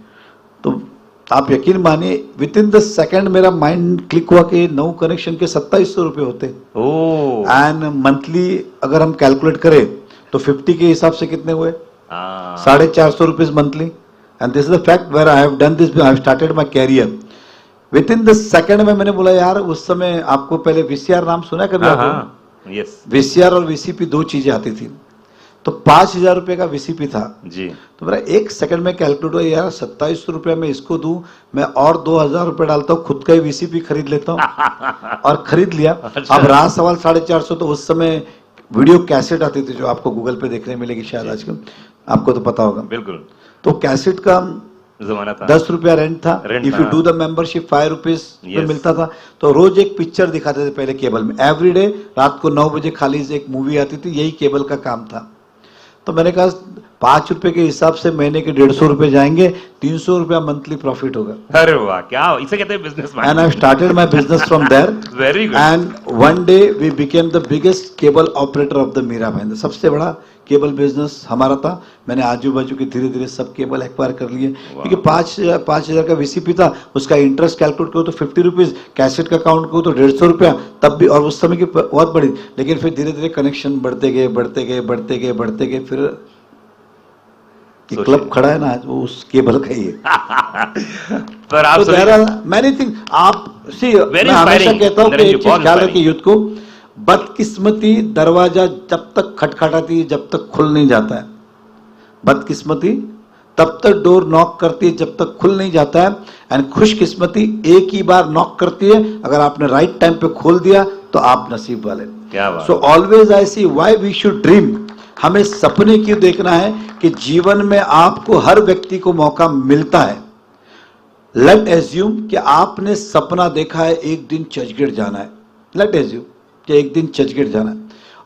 Speaker 3: तो आप यकीन मानिए विद इन द सेकेंड मेरा माइंड क्लिक हुआ कि 9 कनेक्शन के 2700 रुपये होते। एंड मंथली अगर हम कैलकुलेट करें तो 50 के हिसाब से कितने हुए? 450 rupees monthly. And this is the fact where I have done this, I have started my career. Within the second में मैंने बोला यार, उस समय आपको पहले वीसीआर नाम सुना है कभी? आपको
Speaker 6: यस,
Speaker 3: वीसीआर और वीसीपी 2 चीजें आती थी। तो 5000 रुपए का वीसीपी था
Speaker 6: जी। तो
Speaker 3: मेरा 1 सेकंड में कैलकुलेट हुआ, यार 2700 रुपया मैं इसको दूं, मैं और 2000 रुपए डालता हूँ, खुद का ही वीसीपी खरीद लेता हूँ। और खरीद लिया। अब रहा सवाल 450। तो उस समय वीडियो कैसेट आती थी जो आपको गूगल पे देखने मिलेगी शायद आजकल, आपको तो पता होगा।
Speaker 6: बिल्कुल।
Speaker 3: तो कैसेट का
Speaker 6: जमाना था।
Speaker 3: 10 रुपया रेंट था।
Speaker 6: रेंट
Speaker 3: इफ यू
Speaker 6: था।
Speaker 3: डू द मेंबरशिप 5 रुपीज में
Speaker 6: Yes.
Speaker 3: मिलता था। तो रोज एक पिक्चर दिखाते थे पहले केबल में, एवरीडे रात को 9 बजे खाली से एक मूवी आती थी, यही केबल का काम था। तो मैंने कहा 5 रुपए के हिसाब से महीने के 150 रुपए जाएंगे, 300 रुपया मंथली प्रॉफिट होगा।
Speaker 6: अरे वाह, क्या इसे कहते हैं business
Speaker 3: And I started my business from there.
Speaker 6: Very good.
Speaker 3: And one day we became the biggest cable operator of the Mira Bhayandar. सबसे बड़ा केबल बिजनेस हमारा था। मैंने आजू बाजू के धीरे धीरे सब केबल एक्वायर कर लिए, क्योंकि 5,000 का वीसीपी था, उसका इंटरेस्ट कैलकुलेट करो तो 50 रुपीज, कैसेट का काउंट करो तो 150 रुपया, तब भी, और उस समय की बहुत बड़ी। लेकिन फिर धीरे धीरे कनेक्शन बढ़ते गए बढ़ते गए बढ़ते गए बढ़ते गए, फिर क्लब खड़ा है ना आज, वो उस केबल का ही है।
Speaker 6: पर आप
Speaker 3: तो there are many things। आप सी, मैं हमेशा कहता हूँ कि एक चीज ख्याल रखिए यूथ को, बदकिस्मती दरवाजा जब तक खटखटाती है जब तक खुल नहीं जाता है। बदकिस्मती तब तक डोर नॉक करती है जब तक खुल नहीं जाता है, एंड खुशकिस्मती एक ही बार नॉक करती है, अगर आपने राइट टाइम पे खोल दिया तो आप नसीब वाले।
Speaker 6: क्या बात।
Speaker 3: So always I see why we should dream. हमें सपने क्यों देखना है कि जीवन में आपको, हर व्यक्ति को मौका मिलता है। लेट एज्यूम कि आपने सपना देखा है एक दिन चर्चगेट जाना है, लेट एज्यूम कि एक दिन चर्चगेट जाना है,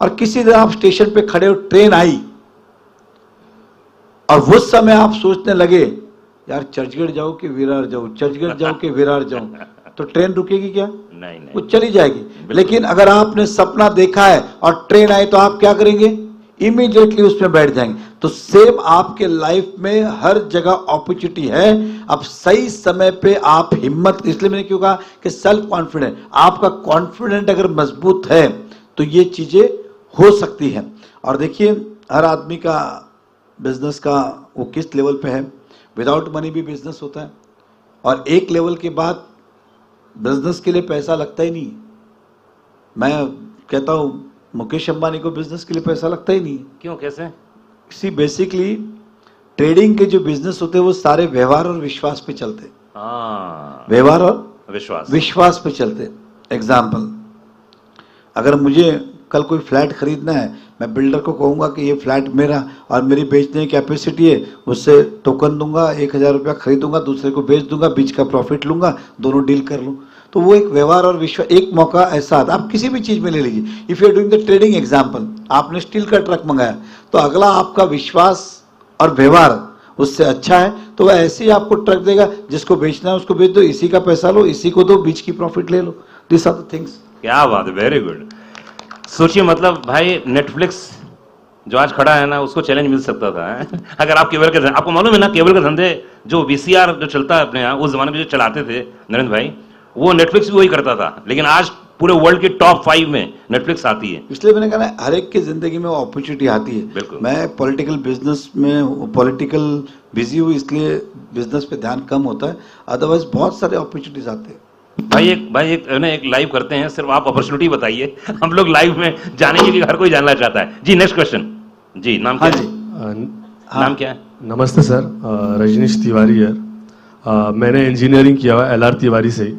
Speaker 3: और किसी दिन आप स्टेशन पे खड़े हो, ट्रेन आई, और वो समय आप सोचने लगे यार चर्चगेट जाऊं कि विरार जाऊं, चर्चगेट जाऊं कि विरार जाऊं, तो ट्रेन रुकेगी क्या?
Speaker 6: नहीं
Speaker 3: वो चली जाएगी। लेकिन अगर आपने सपना देखा है और ट्रेन आई तो आप क्या करेंगे? इमीडिएटली उसमें बैठ जाएंगे। तो सेम आपके लाइफ में हर जगह अपॉर्चुनिटी है। अब सही समय पे आप हिम्मत, इसलिए मैंने क्यों कहा कि सेल्फ कॉन्फिडेंट, आपका कॉन्फिडेंट अगर मजबूत है तो ये चीजें हो सकती हैं। और देखिए हर आदमी का बिजनेस का वो किस लेवल पे है, विदाउट मनी भी बिजनेस होता है, और एक लेवल के बाद बिजनेस के लिए पैसा लगता ही नहीं। मैं कहता हूं मुकेश अंबानी को बिजनेस के लिए पैसा लगता ही नहीं।
Speaker 6: क्यों, कैसे?
Speaker 3: सी बेसिकली ट्रेडिंग के जो बिजनेस होते हैं वो सारे व्यवहार और विश्वास पे चलते हैं। व्यवहार और विश्वास पे चलते। एग्जाम्पल, अगर मुझे कल कोई फ्लैट खरीदना है, मैं बिल्डर को कहूंगा कि ये फ्लैट मेरा और मेरी बेचने की कैपेसिटी है, उससे टोकन दूंगा, 1,000 रुपया खरीदूंगा, दूसरे को बेच दूंगा, बीच का प्रॉफिट लूंगा, दोनों डील कर लूं। तो वो एक व्यवहार और विश्वास, एक मौका ऐसा आता, आप किसी भी चीज में ले लीजिए। If you are doing the trading example, आपने स्टील का ट्रक मंगाया, तो अगला आपका विश्वास और व्यवहार उससे अच्छा है, तो वह ऐसे ही आपको ट्रक देगा, जिसको बेचना है उसको बेच दो, इसी का पैसा लो, इसी को दो, बीच की प्रॉफिट ले लो। This are the things.
Speaker 6: क्या बात है, वेरी गुड। सोचिए, मतलब भाई नेटफ्लिक्स जो आज खड़ा है ना, उसको चैलेंज मिल सकता था अगर आप केबल के, आपको मालूम है ना, केबल के धंधे जो वीसीआर जो चलता है अपने यहाँ, उस जमाने में जो चलाते थे नरेंद्र भाई, वो नेटफ्लिक्स भी वही करता था। लेकिन आज पूरे वर्ल्ड के टॉप 5 में नेटफ्लिक्स आती है।
Speaker 3: इसलिए मैंने कहा हर एक की जिंदगी में अपॉर्चुनिटी आती है।
Speaker 6: बिल्कुल।
Speaker 3: मैं पॉलिटिकल बिजनेस में, पॉलिटिकल बिजी हूँ, इसलिए बिजनेस पे ध्यान कम होता है, अदरवाइज बहुत सारे अपॉर्चुनिटीज आते हैं।
Speaker 6: भाई एक लाइव करते हैं, सिर्फ आप अपॉर्चुनिटी बताइए, हम लोग लाइव में जाने के लिए हर कोई जानना चाहता है। जी नेक्स्ट क्वेश्चन। जी नाम क्या है? नाम क्या है?
Speaker 2: नमस्ते सर, रजनीश तिवारी है। मैंने इंजीनियरिंग किया हुआ LR तिवारी से ही।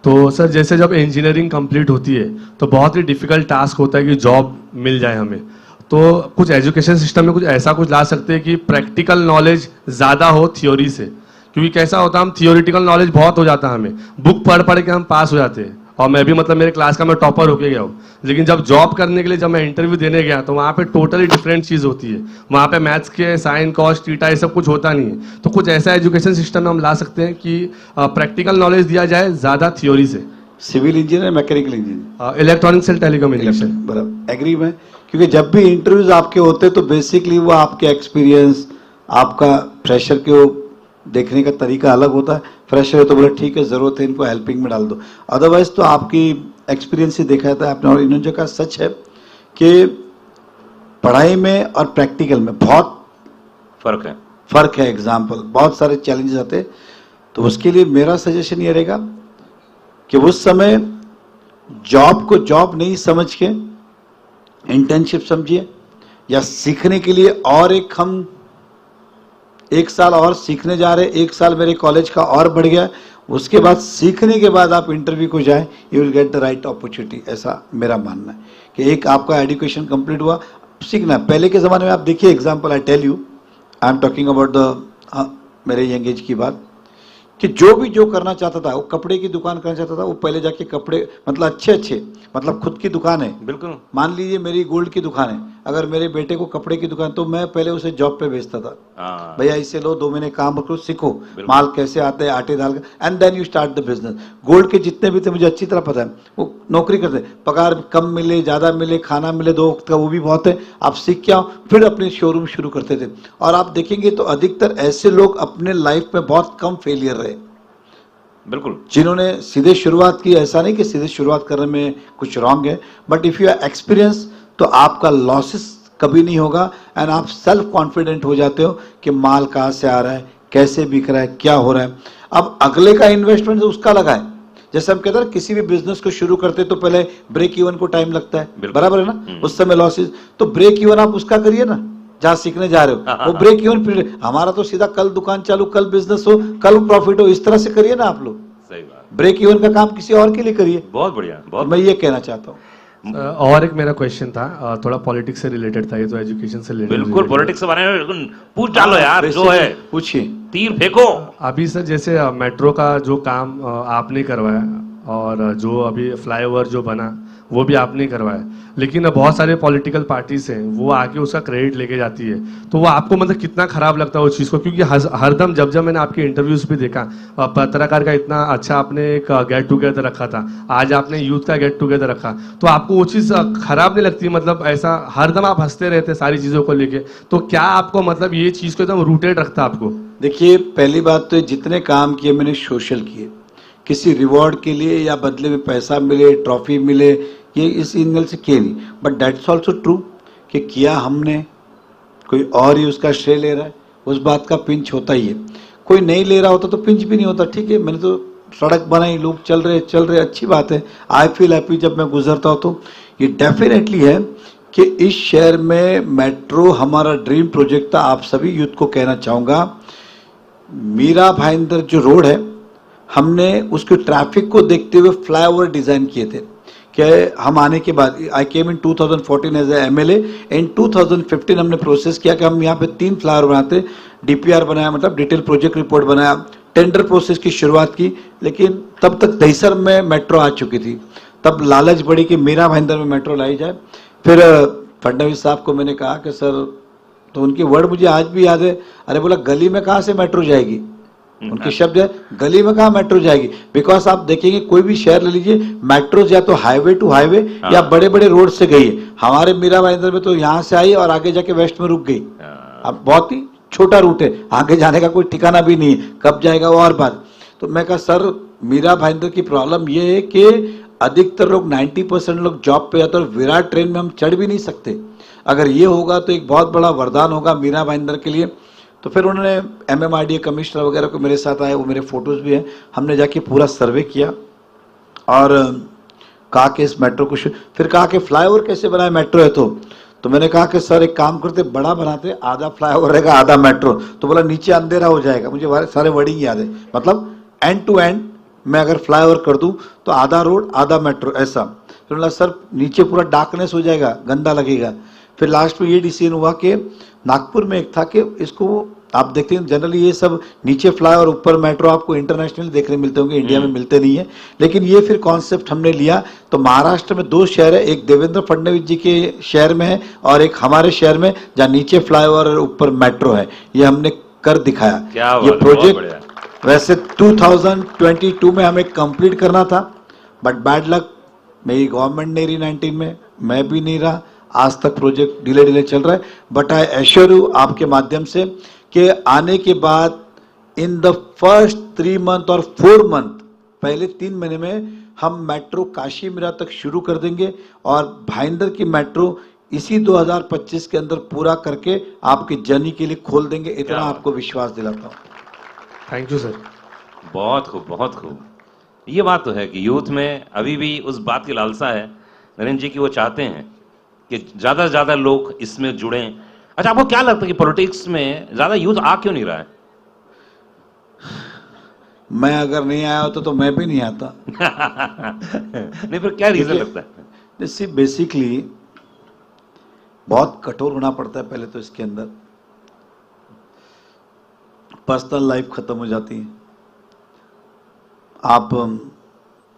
Speaker 2: तो सर जैसे जब इंजीनियरिंग कंप्लीट होती है तो बहुत ही डिफिकल्ट टास्क होता है कि जॉब मिल जाए हमें। तो कुछ एजुकेशन सिस्टम में कुछ ऐसा कुछ ला सकते हैं कि प्रैक्टिकल नॉलेज ज़्यादा हो थ्योरी से, क्योंकि कैसा होता है हम थियोरिटिकल नॉलेज बहुत हो जाता है, हमें बुक पढ़ पढ़ के हम पास हो जाते हैं। और मैं भी मतलब मेरे क्लास का मैं टॉपर होके गया हूँ, लेकिन जब जॉब करने के लिए जब मैं इंटरव्यू देने गया तो वहाँ पे टोटली डिफरेंट चीज़ होती है। वहाँ पे मैथ्स के साइन कॉस थीटा ये सब कुछ होता नहीं है। तो कुछ ऐसा एजुकेशन सिस्टम में हम ला सकते हैं कि प्रैक्टिकल नॉलेज दिया जाए ज़्यादा थ्योरी से।
Speaker 3: Civil engineer, mechanical engineer,
Speaker 2: electronics and telecommunication.
Speaker 3: बराबर एग्री में, क्योंकि जब भी इंटरव्यूज आपके होते हैं तो बेसिकली वो आपके एक्सपीरियंस, आपका फ्रेशर के देखने का तरीका अलग होता है। फ्रेशर है तो बोले ठीक है, जरूरत है, इनको हेल्पिंग में डाल दो, अदरवाइज तो आपकी एक्सपीरियंस ही देखा जाता है आपने। और इन्होंने जो कहा सच है कि पढ़ाई में और प्रैक्टिकल में बहुत फर्क है। एग्जाम्पल, बहुत सारे चैलेंजेस आते हैं। तो उसके लिए मेरा सजेशन ये रहेगा कि उस समय जॉब को जॉब नहीं समझ के इंटर्नशिप समझिए, या सीखने के लिए और हम 1 साल और सीखने जा रहे हैं, 1 साल मेरे कॉलेज का और बढ़ गया, उसके बाद सीखने के बाद आप इंटरव्यू को जाएं, you will get the right opportunity. ऐसा मेरा मानना है कि एक आपका एजुकेशन कंप्लीट हुआ, सीखना है। पहले के ज़माने में आप देखिए example, I tell you, I am talking about the मेरे यंग एज की बात कि जो भी जो करना चाहता था, वो कपड़े की दुकान करना चाहता था, वो पहले जाके कपड़े मतलब अच्छे अच्छे, मतलब खुद की दुकान है,
Speaker 6: बिल्कुल।
Speaker 3: मान लीजिए मेरी गोल्ड की दुकान है, अगर मेरे बेटे को कपड़े की दुकान, तो मैं पहले उसे जॉब पे भेजता था,
Speaker 6: हाँ,
Speaker 3: भैया इससे लो 2 महीने काम करो, सीखो माल कैसे आते हैं, आटे दाल का, and then you start the business. Gold के जितने भी थे मुझे अच्छी तरह पता है, वो नौकरी करते, पगार कम मिले ज़्यादा मिले, खाना मिले 2 वक्त का, वो भी बहुत है, आप सीख के आओ, फिर अपने शोरूम शुरू करते थे। और आप देखेंगे तो अधिकतर ऐसे लोग अपने लाइफ में बहुत कम फेलियर रहे,
Speaker 6: बिल्कुल,
Speaker 3: जिन्होंने सीधे शुरुआत की। ऐसा नहीं कि सीधे शुरुआत करने में कुछ रॉन्ग है, but if you are experience तो आपका लॉसेस कभी नहीं होगा, एंड आप सेल्फ कॉन्फिडेंट हो जाते हो कि माल कहाँ से आ रहा है, कैसे बिक रहा है, क्या हो रहा है। अब अगले का इन्वेस्टमेंट उसका लगा है, जैसे हम कहते हैं किसी भी बिजनेस को शुरू करते तो पहले ब्रेक इवन को टाइम लगता है, बराबर है ना, उस समय लॉसेस, तो ब्रेक इवन आप उसका करिए ना जहां सीखने जा रहे हो, वो ब्रेक इवन पीरियड। हमारा तो सीधा कल दुकान चालू, कल बिजनेस हो, कल प्रॉफिट हो, इस तरह से करिए ना आप लोग।
Speaker 6: सही बात,
Speaker 3: ब्रेक इवन का काम किसी और के लिए करिए।
Speaker 6: बहुत बढ़िया, बहुत।
Speaker 3: मैं ये कहना चाहता हूँ।
Speaker 2: और एक मेरा क्वेश्चन था, थोड़ा पॉलिटिक्स से रिलेटेड था, ये तो एजुकेशन से रिलेटेड।
Speaker 6: बिल्कुल, पॉलिटिक्स के बारे में पूछ डालो यार, जो है
Speaker 3: पूछिए,
Speaker 6: तीर फेंको।
Speaker 2: अभी सर जैसे मेट्रो का जो काम आपने करवाया, और जो अभी फ्लाईओवर जो बना वो भी आपने करवाया, लेकिन बहुत सारे पॉलिटिकल पार्टीज हैं वो आके उसका क्रेडिट लेके जाती है, तो वो आपको मतलब कितना खराब लगता है उस चीज़ को? क्योंकि हरदम जब जब मैंने आपके इंटरव्यूज भी देखा, पत्रकार का इतना अच्छा आपने एक गेट टुगेदर रखा था, आज आपने यूथ का गेट टुगेदर रखा, तो आपको वो चीज़ खराब नहीं लगती? मतलब ऐसा हरदम आप हंसते रहते सारी चीज़ों को लेके, तो क्या आपको मतलब ये चीज़ को एकदम रूटेड रखता आपको?
Speaker 3: देखिए, पहली बात तो जितने काम किए मैंने सोशल किए, किसी रिवॉर्ड के लिए या बदले में पैसा मिले, ट्रॉफी मिले, ये इस एंगल से किए नहीं। बट दैट्स ऑल्सो ट्रू कि किया हमने, कोई और ही उसका श्रेय ले रहा है, उस बात का पिंच होता ही है। कोई नहीं ले रहा होता तो पिंच भी नहीं होता। ठीक है, मैंने तो सड़क बनाई, लोग चल रहे, अच्छी बात है, आई फील हैप्पी जब मैं गुजरता हूँ। तो ये डेफिनेटली है कि इस शहर में मेट्रो हमारा ड्रीम प्रोजेक्ट था। आप सभी यूथ को कहना चाहूँगा, मीरा भाईंदर जो रोड है, हमने उसके ट्रैफिक को देखते हुए फ्लाईओवर डिजाइन किए थे कि हम आने के बाद, आई केम इन 2014 एज ए एमएलए, इन 2015 हमने प्रोसेस किया कि हम यहाँ पे 3 फ्लाईओवर बनाते, डीपीआर बनाया, मतलब डिटेल प्रोजेक्ट रिपोर्ट बनाया, टेंडर प्रोसेस की शुरुआत की, लेकिन तब तक दहीसर में मेट्रो आ चुकी थी। तब लालच बढ़ी कि मीरा भाईंदर में मेट्रो लाई जाए। फिर फडणवीस साहब को मैंने कहा कि सर, तो उनके वर्ड मुझे आज भी याद है, अरे बोला गली में कहाँ से मेट्रो जाएगी, उनके शब्द है, गली में कहाँ मेट्रो जाएगी। बिकॉज आप देखेंगे कोई भी शहर ले लीजिए, मेट्रो या तो हाईवे टू हाईवे या बड़े बड़े रोड से गई है। हमारे मीरा भाईंदर में तो यहाँ से आई और आगे जाके वेस्ट में रुक गई। अब बहुत ही छोटा रूट है, आगे जाने का कोई ठिकाना भी नहीं है, कब जाएगा वो और बात। तो मैं कहा सर, मीरा भाईंदर की प्रॉब्लम ये है कि अधिकतर लोग 90% लोग जॉब पे जाते हैं और विराट ट्रेन में हम चढ़ भी नहीं सकते। अगर ये होगा तो एक बहुत बड़ा वरदान होगा मीरा भाईंदर के लिए। तो फिर उन्होंने MMRDA कमिश्नर वगैरह को मेरे साथ आए, वो मेरे फोटोज़ भी हैं, हमने जाके पूरा सर्वे किया और कहा कि इस मेट्रो को, फिर कहा कि फ्लाईओवर कैसे बनाए, मेट्रो है तो मैंने कहा कि सर एक काम करते, बड़ा बनाते, आधा फ्लाईओवर रहेगा आधा मेट्रो। तो बोला नीचे अंधेरा हो जाएगा। मुझे सारे वर्डिंग याद है, मतलब एंड टू एंड मैं अगर फ्लाईओवर कर दूं तो आधा रोड आधा मेट्रो, ऐसा। फिर बोला सर नीचे पूरा डार्कनेस हो जाएगा, गंदा लगेगा। फिर लास्ट में ये डिसीजन हुआ कि नागपुर में एक था कि इसको आप देखते हैं जनरली ये सब नीचे फ्लाई और ऊपर मेट्रो आपको इंटरनेशनली देखने मिलते होंगे, इंडिया में मिलते नहीं है, लेकिन ये फिर कॉन्सेप्ट हमने लिया। तो महाराष्ट्र में 2 शहर है, एक देवेंद्र फडणवीस जी के शहर में है और एक हमारे शहर में, जहाँ नीचे फ्लाईओवर और ऊपर मेट्रो है। ये हमने कर दिखाया। ये प्रोजेक्ट वैसे 2022 में हमें कंप्लीट करना था, बट बैड लक, मेरी गवर्नमेंट नहीं रही 19 में, मैं भी नहीं रहा, आज तक प्रोजेक्ट डिले चल रहा है। बट आई एश्योर यू आपके माध्यम से कि आने के बाद इन द फर्स्ट 3 मंथ और 4 मंथ, पहले 3 महीने में हम मेट्रो काशी मीरा तक शुरू कर देंगे और भाईंदर की मेट्रो इसी 2025 के अंदर पूरा करके आपकी जर्नी के लिए खोल देंगे, इतना आपको विश्वास दिलाता हूँ।
Speaker 2: Thank you sir.
Speaker 6: बहुत खूब, बहुत खूब। ये बात तो है कि यूथ में अभी भी उस बात की लालसा है नरेंद्र जी की, वो चाहते हैं कि ज़्यादा से ज़्यादा लोग इसमें जुड़ें। अच्छा, आपको क्या लगता है कि पॉलिटिक्स में ज़्यादा यूथ आ क्यों नहीं रहा है?
Speaker 3: मैं अगर नहीं आया होता तो मैं भी नहीं आता।
Speaker 6: नहीं, फिर क्या रीजन लगता है?
Speaker 3: जैसे बेसिकली बहुत कठोर होना पड़ता है पहले तो इसके अंदर। पर्सनल लाइफ खत्म हो जाती है। आप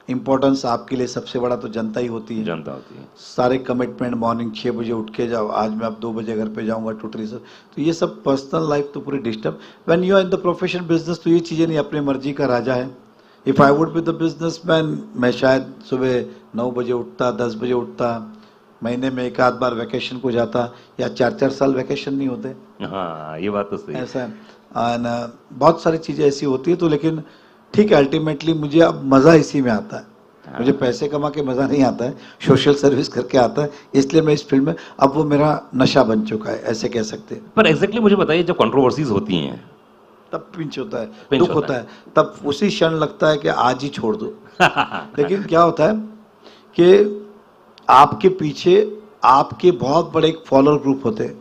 Speaker 3: इम्पोर्टेंस आपके लिए सबसे बड़ा तो जनता ही होती है।
Speaker 6: जनता होती है।
Speaker 3: सारे कमिटमेंट मॉर्निंग 6 बजे उठ के जाओ, आज मैं अब 2 बजे घर पे जाऊंगा टूटरी से, तो ये सब पर्सनल लाइफ तो पूरी disturb. When you are in the profession business तो ये चीज़ें नहीं, अपनी मर्जी का राजा है। If I would be the businessman, मैं शायद सुबह 9 बजे उठता, 10 बजे उठता, महीने में एक आध बार वैकेशन को जाता, या 4-4 साल वैकेशन नहीं होते।
Speaker 6: हाँ, ये बात तो सही है।
Speaker 3: ऐसा है। और बहुत सारी चीज़ें ऐसी होती है, तो लेकिन ठीक है, अल्टीमेटली मुझे अब मज़ा इसी में आता है। मुझे पैसे कमा के मज़ा नहीं आता है, सोशल सर्विस करके आता है, इसलिए मैं इस फील्ड में, अब वो मेरा नशा बन चुका है, ऐसे कह सकते हैं।
Speaker 6: पर एग्जैक्टली मुझे बताइए, जब कंट्रोवर्सीज होती हैं
Speaker 3: तब पिंच होता है,
Speaker 6: पिंच
Speaker 3: दुख
Speaker 6: होता
Speaker 3: होता है, तब उसी क्षण लगता है कि आज ही छोड़ दो। लेकिन क्या होता है कि आपके पीछे आपके बहुत बड़े एक फॉलोअर ग्रुप होते हैं।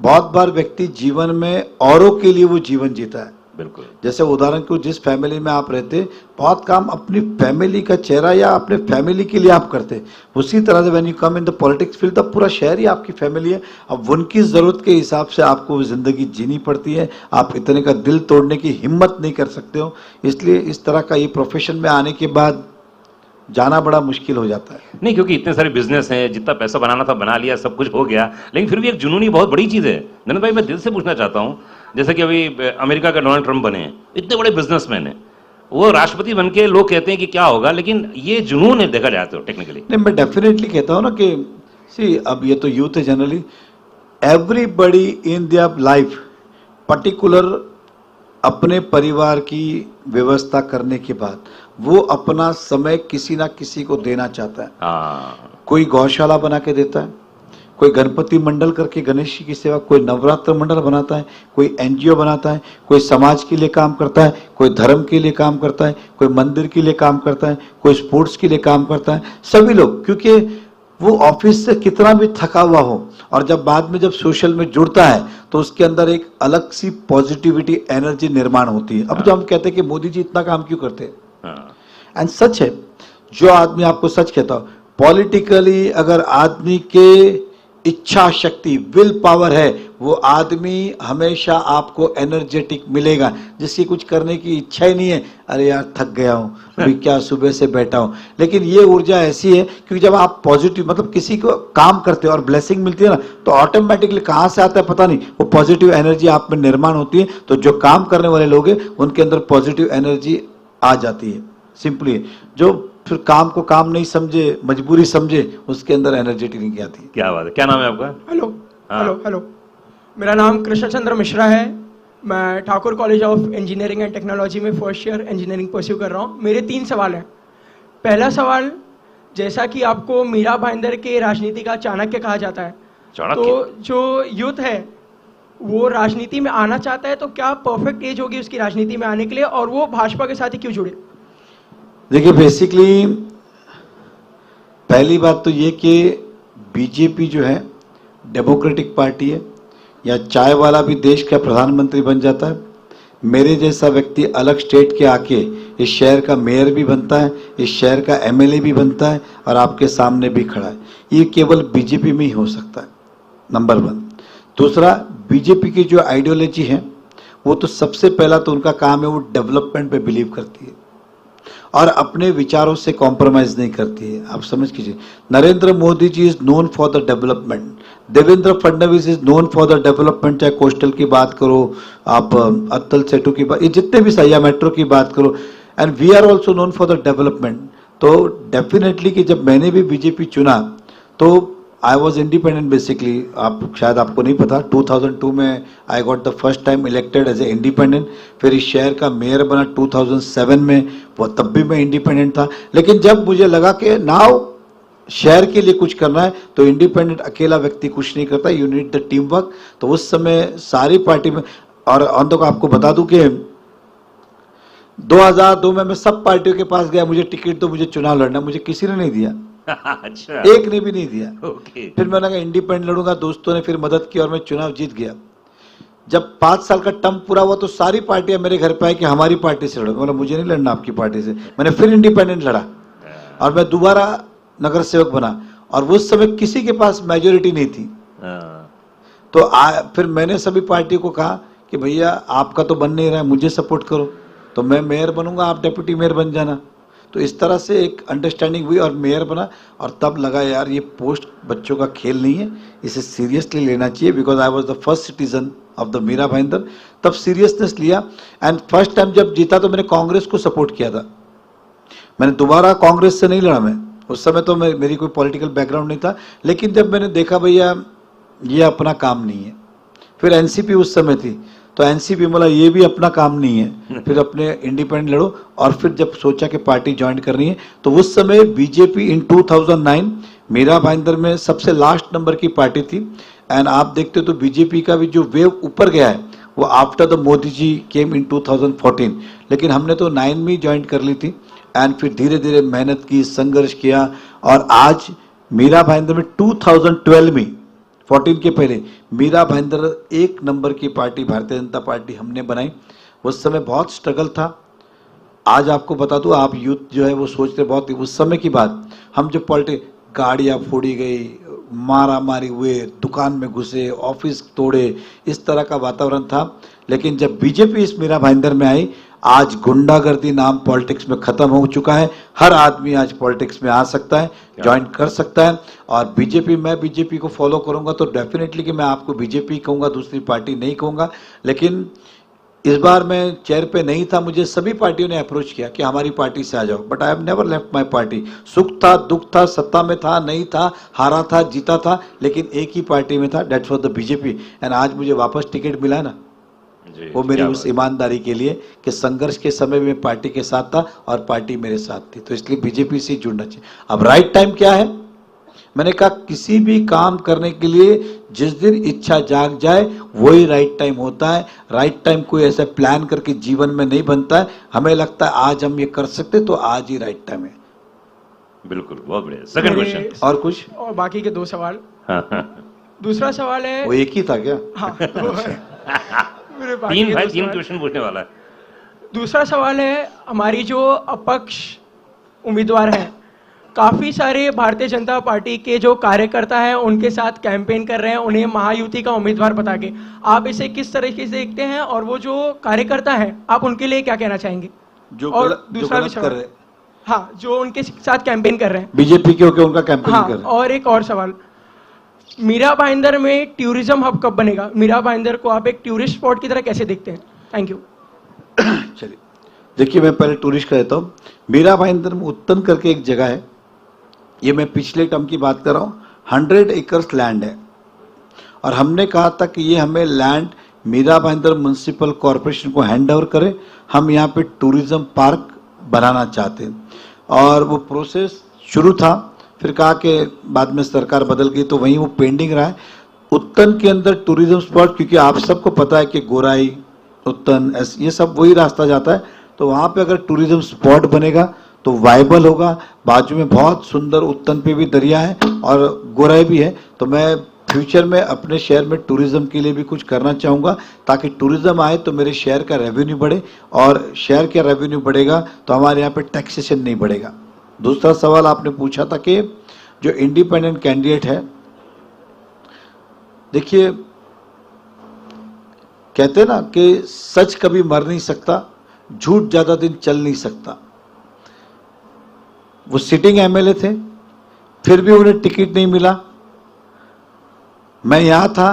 Speaker 3: बहुत बार व्यक्ति जीवन में औरों के लिए वो जीवन जीता है।
Speaker 6: बिल्कुल।
Speaker 3: जैसे उदाहरण को, जिस फैमिली में आप रहते, बहुत काम अपनी फैमिली का चेहरा या अपने फैमिली के लिए आप करते, उसी तरह से when you come in the politics field, तब पूरा शहर ही आपकी फैमिली है। अब उनकी ज़रूरत के हिसाब से आपको जिंदगी जीनी पड़ती है, आप इतने का दिल तोड़ने की हिम्मत नहीं कर सकते हो। इसलिए इस तरह का ये प्रोफेशन में आने के बाद जाना बड़ा मुश्किल हो जाता है।
Speaker 6: नहीं, क्योंकि इतने सारे बिजनेस हैं, जितना पैसा बनाना था बना लिया, सब कुछ हो गया, लेकिन फिर भी एक जुनूनी बहुत बड़ी चीज़ है। नंदन भाई, मैं दिल से पूछना चाहता हूँ, जैसे कि अभी अमेरिका का डोनाल्ड ट्रंप बने हैं, इतने बड़े बिजनेसमैन हैं, वो राष्ट्रपति बन के लोग कहते हैं कि क्या होगा, लेकिन ये जुनून है देखा जाए तो टेक्निकली।
Speaker 3: नहीं, मैं डेफिनेटली कहता हूँ ना कि सी, अब ये तो यूथ है generally, everybody in their life particular अपने परिवार की व्यवस्था करने के बाद वो अपना समय किसी ना किसी को देना चाहता है। कोई गौशाला बना के देता है, कोई गणपति मंडल करके गणेश जी की सेवा, कोई नवरात्र मंडल बनाता है, कोई एनजीओ बनाता है, कोई समाज के लिए काम करता है, कोई धर्म के लिए काम करता है, कोई मंदिर के लिए काम करता है, कोई स्पोर्ट्स के लिए काम करता है। सभी लोग, क्योंकि वो ऑफिस से कितना भी थका हुआ हो, और जब बाद में जब सोशल में जुड़ता है तो उसके अंदर एक अलग सी पॉजिटिविटी एनर्जी निर्माण होती है। अब जो हम कहते हैं कि मोदी जी इतना काम क्यों करते हैं, एंड सच है, जो आदमी आपको सच कहता हो, पॉलिटिकली अगर आदमी के इच्छा शक्ति, विल पावर है, वो आदमी हमेशा आपको एनर्जेटिक मिलेगा। जिसकी कुछ करने की इच्छा ही नहीं है, अरे यार थक गया हूं, अभी क्या सुबह से बैठा हूं, लेकिन ये ऊर्जा ऐसी है क्योंकि जब आप पॉजिटिव, मतलब किसी को काम करते हो और ब्लेसिंग मिलती है ना, तो ऑटोमेटिकली कहां से आता है पता नहीं, वो पॉजिटिव एनर्जी आप में निर्माण होती है। तो जो काम करने वाले लोग हैं उनके अंदर पॉजिटिव एनर्जी आ जाती है। सिंपली जो फिर काम को काम नहीं समझे, मजबूरी समझे, उसके अंदर एनर्जेटिक नहीं आती।
Speaker 6: क्या बात है, क्या नाम है आपका?
Speaker 4: हेलो हेलो, मेरा नाम कृष्ण चंद्र मिश्रा है। मैं Thakur college of engineering and technology में फर्स्ट ईयर इंजीनियरिंग परस्यू कर रहा हूँ। मेरे 3 सवाल हैं। पहला सवाल, जैसा कि आपको मीरा भाईंदर के राजनीति का चाणक्य कहा जाता है, तो जो यूथ है वो राजनीति में आना चाहता है, तो क्या परफेक्ट एज होगी उसकी राजनीति में आने के लिए, और वो भाजपा के साथ ही क्यों जुड़े?
Speaker 3: देखिए, बेसिकली पहली बात तो ये कि बीजेपी जो है डेमोक्रेटिक पार्टी है, या चाय वाला भी देश का प्रधानमंत्री बन जाता है, मेरे जैसा व्यक्ति अलग स्टेट के आके इस शहर का मेयर भी बनता है, इस शहर का एमएलए भी बनता है, और आपके सामने भी खड़ा है। ये केवल बीजेपी में ही हो सकता है, नंबर 1। दूसरा, बीजेपी की जो आइडियोलॉजी है वो तो सबसे पहला तो उनका काम है, वो डेवलपमेंट पे बिलीव करती है और अपने विचारों से कॉम्प्रोमाइज नहीं करती है। आप समझ कीजिए, Narendra Modi ji is known for the development, Devendra Fadnavis is known for the development, चाहे कोस्टल की बात करो, आप अत्तल सेतु की बात, ये जितने भी सही, मेट्रो की बात करो, and we are also known for the development. तो डेफिनेटली कि जब मैंने भी बीजेपी चुना तो आई वॉज इंडिपेंडेंट बेसिकली। आप शायद आपको नहीं पता, 2002 में I got the first time elected as a independent. फिर इस शहर का मेयर बना 2007 में, वो तब भी मैं इंडिपेंडेंट था। लेकिन जब मुझे लगा कि नाउ शहर के लिए कुछ करना है तो इंडिपेंडेंट अकेला व्यक्ति कुछ नहीं करता, you need the team work. तो उस समय सारी पार्टी में, और अंत को आपको बता दूं कि 2002 में मैं सब पार्टियों के पास गया, मुझे टिकट दो, मुझे चुनाव लड़ना, मुझे किसी ने नहीं दिया।
Speaker 6: अच्छा,
Speaker 3: एक ने भी नहीं दिया। फिर मैंने कहा इंडिपेंडेंट लड़ूंगा, दोस्तों ने फिर मदद की और मैं चुनाव जीत गया। जब 5 साल का टर्म पूरा हुआ तो सारी पार्टियां मेरे घर पे आई कि हमारी पार्टी से लड़ो। बोला मुझे नहीं लड़ना आपकी पार्टी से। मैंने फिर इंडिपेंडेंट लड़ा और मैं दोबारा नगर सेवक बना, और उस समय किसी के पास मेजोरिटी नहीं थी। तो फिर मैंने सभी पार्टियों को कहा कि भैया आपका तो बन नहीं रहा है, मुझे सपोर्ट करो, तो मैं मेयर बनूंगा, आप डेप्यूटी मेयर बन जाना। तो इस तरह से एक अंडरस्टैंडिंग हुई और मेयर बना। और तब लगा यार ये पोस्ट बच्चों का खेल नहीं है, इसे सीरियसली लेना चाहिए, because I was the first citizen of the Mira Bhayandar. तब सीरियसनेस लिया एंड फर्स्ट टाइम जब जीता तो मैंने कांग्रेस को सपोर्ट किया था। मैंने दोबारा कांग्रेस से नहीं लड़ा, मैं उस समय तो मेरी कोई पॉलिटिकल बैकग्राउंड नहीं था, लेकिन जब मैंने देखा भैया ये अपना काम नहीं है, फिर एनसीपी उस समय थी, तो एनसीपी बोला ये भी अपना काम नहीं है, फिर अपने इंडिपेंडेंट लड़ो। और फिर जब सोचा कि पार्टी ज्वाइन करनी है, तो उस समय बीजेपी इन 2009 मीरा भाईंदर में सबसे लास्ट नंबर की पार्टी थी। एंड आप देखते हो तो बीजेपी का भी जो वेव ऊपर गया है वो आफ्टर द मोदी जी केम इन 2014, लेकिन हमने तो 9 में ज्वाइन कर ली थी। एंड फिर धीरे धीरे मेहनत की, संघर्ष किया, और आज मीरा भाईंदर में 2012 में 14 के पहले मीरा भाईंदर 1 नंबर की पार्टी भारतीय जनता पार्टी हमने बनाई। उस समय बहुत स्ट्रगल था। आज आपको बता दूं, आप यूथ जो है वो सोचते बहुत, उस समय की बात, हम जो पॉलिटिक्स, गाड़ियाँ फोड़ी गई, मारा मारी हुए, दुकान में घुसे, ऑफिस तोड़े, इस तरह का वातावरण था। लेकिन जब बीजेपी इस मीरा भाईंदर में आई, आज गुंडागर्दी नाम पॉलिटिक्स में खत्म हो चुका है। हर आदमी आज पॉलिटिक्स में आ सकता है, ज्वाइन कर सकता है। और बीजेपी, मैं बीजेपी को फॉलो करूंगा तो डेफिनेटली कि मैं आपको बीजेपी कहूंगा, दूसरी पार्टी नहीं कहूंगा। लेकिन इस बार मैं चेयर पे नहीं था, मुझे सभी पार्टियों ने अप्रोच किया कि हमारी पार्टी से आ जाओ, but I have never left my party. सुख था, दुख था, सत्ता में था, नहीं था, हारा था, जीता था, लेकिन एक ही पार्टी में था, that's was the BJP. And आज मुझे वापस टिकट मिला ना, वो मेरी उस ईमानदारी के लिए कि संघर्ष के समय में पार्टी के साथ था और पार्टी मेरे साथ थी, तो इसलिए बीजेपी से जुड़ना चाहिए। अब राइट टाइम क्या है? मैंने कहा किसी भी काम करने के लिए जिस दिन इच्छा जाग जाए वही राइट टाइम होता है। राइट टाइम कोई ऐसा प्लान करके जीवन में नहीं बनता है। हमें लगता है आज हम ये कर सकते, तो आज ही राइट टाइम है।
Speaker 6: बिल्कुल, बहुत बढ़िया। Second question.
Speaker 3: और कुछ?
Speaker 4: और बाकी के 2 सवाल।
Speaker 6: हाँ।
Speaker 4: दूसरा सवाल है,
Speaker 3: वो एक ही था क्या?
Speaker 4: हाँ, मेरे बाकी
Speaker 6: 3
Speaker 4: के
Speaker 6: भाई
Speaker 4: 2
Speaker 6: 3
Speaker 4: सवाल।
Speaker 6: क्वेश्चन पूछने वाला है।
Speaker 4: दूसरा सवाल है, हमारी जो अपक्ष उम्मीदवार हैं, काफी सारे भारतीय जनता पार्टी के जो कार्यकर्ता हैं उनके साथ कैंपेन कर रहे हैं, उन्हें महायुति का उम्मीदवार बता के। आप इसे किस तरीके से देखते हैं, और वो जो कार्यकर्ता हैं आप उनके लिए क्या कहना चाहेंगे? और दूसरा भी
Speaker 3: कर रहे,
Speaker 4: हाँ, जो उनके साथ कैंपेन कर रहे हैं
Speaker 3: बीजेपी के होकर उनका कैंपेन
Speaker 4: हाँ,
Speaker 3: कर रहे हैं।
Speaker 4: और एक और सवाल, मीरा भाईंदर में टूरिज्म हब कब बनेगा? मीरा भाईंदर को आप एक टूरिस्ट स्पॉट की तरह कैसे देखते हैं? Thank you.
Speaker 3: चलिए, देखिए मैं पहले टूरिस्ट का देता हूँ। मीरा भाईंदर में उत्तन करके एक जगह है, ये मैं पिछले टर्म की बात कर रहा हूँ, 100 एकर्स लैंड है, और हमने कहा था कि ये हमें land Mira Bhayandar municipal corporation को हैंड ओवर करें। हम यहाँ पे टूरिज्म पार्क बनाना चाहते हैं, और वो प्रोसेस शुरू था, फिर कहा कि बाद में सरकार बदल गई तो वहीं वो पेंडिंग रहा है। उत्तन के अंदर टूरिज्म स्पॉट, क्योंकि आप सबको पता है कि गोराई, उत्तन, ये सब वही रास्ता जाता है, तो वहाँ पे अगर टूरिज्म स्पॉट बनेगा तो वाइबल होगा। बाजू में बहुत सुंदर उत्तन पे भी दरिया है और गोराई भी है, तो मैं फ्यूचर में अपने शहर में टूरिज्म के लिए भी कुछ करना चाहूँगा, ताकि टूरिज्म आए तो मेरे शहर का रेवेन्यू बढ़े, और शहर का रेवेन्यू बढ़ेगा तो हमारे यहाँ पे टैक्सेशन नहीं बढ़ेगा। दूसरा सवाल आपने पूछा था कि जो इंडिपेंडेंट कैंडिडेट है, देखिए कहते हैं ना कि सच कभी मर नहीं सकता, झूठ ज्यादा दिन चल नहीं सकता। वो सिटिंग एमएलए थे, फिर भी उन्हें टिकट नहीं मिला। मैं यहां था,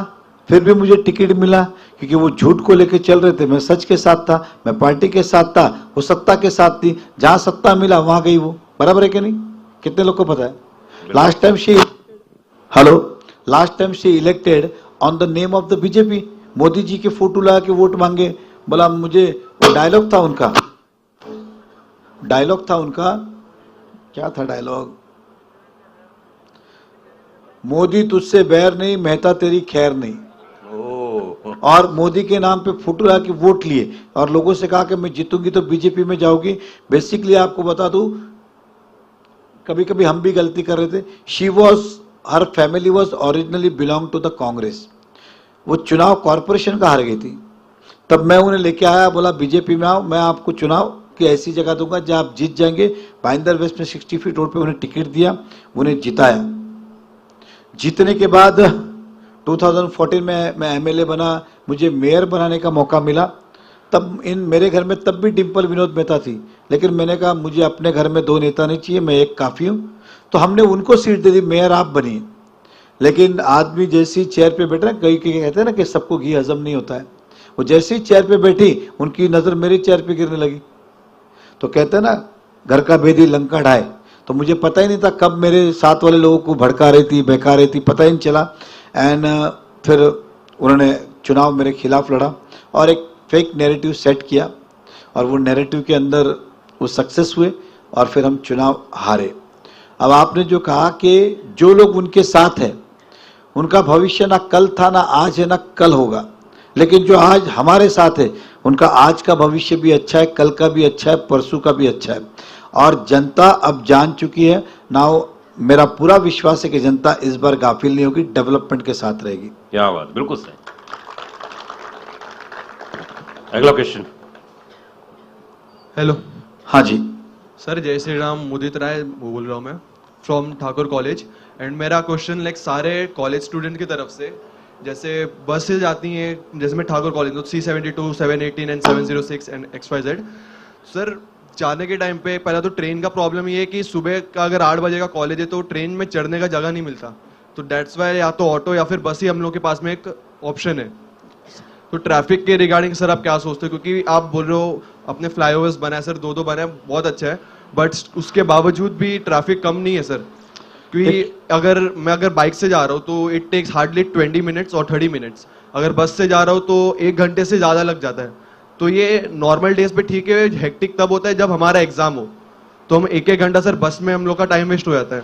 Speaker 3: फिर भी मुझे टिकट मिला, क्योंकि वो झूठ को लेकर चल रहे थे, मैं सच के साथ था, मैं पार्टी के साथ था, वो सत्ता के साथ थी। जहां सत्ता मिला वहां गई वो। बराबर है कि नहीं? कितने लोग को पता है? Last time she elected on the name of the BJP. Modi ji के फोटो लगा के वोट मांगे, बोला मुझे, डायलॉग था उनका, क्या था डायलॉग? मोदी तुझसे बैर नहीं, मेहता तेरी खैर नहीं। और मोदी के नाम पे फोटो लगा के वोट लिए, और लोगों से कहा कि मैं जीतूंगी तो बीजेपी में जाऊंगी। बेसिकली आपको बता दूं, कभी कभी हम भी गलती कर रहे थे। हर family was originally belong to the Congress. वो चुनाव कॉरपोरेशन का हार गई थी, तब मैं उन्हें लेके आया, बोला बीजेपी में आओ, मैं आपको चुनाव की ऐसी जगह दूंगा जहां आप जीत जाएंगे। भाईंदर वेस्ट में 60 फीट रोड पे उन्हें टिकट दिया, उन्हें जिताया। जीतने के बाद 2014 में मैं एमएलए बना, मुझे मेयर बनाने का मौका मिला, तब मेरे घर में तब भी डिम्पल विनोद मेहता थी, लेकिन मैंने कहा मुझे अपने घर में 2 नेता नहीं चाहिए, मैं एक काफ़ी हूँ, तो हमने उनको सीट दे दी, मेयर आप बनिए। लेकिन आदमी जैसी चेयर पे बैठे ना, कई कहते हैं ना कि सबको घी हजम नहीं होता है, वो जैसी चेयर पे बैठी उनकी नज़र मेरी चेयर पे गिरने लगी। तो कहते हैं ना घर का भेदी लंका ढाए, तो मुझे पता ही नहीं था कब मेरे साथ वाले लोगों को भड़का रही थी, बहका रही थी, पता ही नहीं चला। एंड फिर उन्होंने चुनाव मेरे खिलाफ लड़ा और एक फेक नैरेटिव सेट किया, और वो नैरेटिव के अंदर वो सक्सेस हुए और फिर हम चुनाव हारे। अब आपने जो कहा कि जो लोग उनके साथ हैं उनका भविष्य ना कल था, ना आज है, ना कल होगा, लेकिन जो आज हमारे साथ है उनका आज का भविष्य भी अच्छा है, कल का भी अच्छा है, परसों का भी अच्छा है। और जनता अब जान चुकी है। नाउ मेरा पूरा विश्वास है कि जनता इस बार गाफिल नहीं होगी, डेवलपमेंट के साथ रहेगी।
Speaker 6: क्या बात, बिल्कुल सही। अगला क्वेश्चन।
Speaker 10: हेलो।
Speaker 3: हाँ जी
Speaker 10: सर, जय श्री राम, मुदित राय बोल रहा हूँ मैं फ्रॉम ठाकुर कॉलेज। एंड मेरा क्वेश्चन लाइक सारे कॉलेज स्टूडेंट की तरफ से, जैसे बसेज आती हैं, जैसे मैं ठाकुर कॉलेज तो 372, 718 एंड 706 एंड XYZ। सर जाने के टाइम पे पहला तो ट्रेन का प्रॉब्लम ये है कि सुबह का अगर 8 बजे का कॉलेज है तो ट्रेन में चढ़ने का जगह नहीं मिलता, तो डेट्स वाई या तो ऑटो या फिर बस ही हम लोग के पास में एक ऑप्शन है। तो ट्रैफिक के रिगार्डिंग सर आप क्या सोचते हो, क्योंकि आप बोल रहे हो अपने फ्लाईओवर्स बनाए सर, 2 बनाए, बहुत अच्छा है, बट उसके बावजूद भी ट्रैफिक कम नहीं है सर। क्योंकि अगर बाइक से जा रहा हूँ तो इट टेक्स हार्डली 20 मिनट्स और 30 मिनट्स, अगर बस से जा रहा हूँ तो 1 घंटे से ज़्यादा लग जाता है। तो ये नॉर्मल डेज पे ठीक है, हेक्टिक तब होता है जब हमारा एग्जाम हो, तो हम 1-1 घंटा सर बस में हम लोग का टाइम वेस्ट हो जाता है।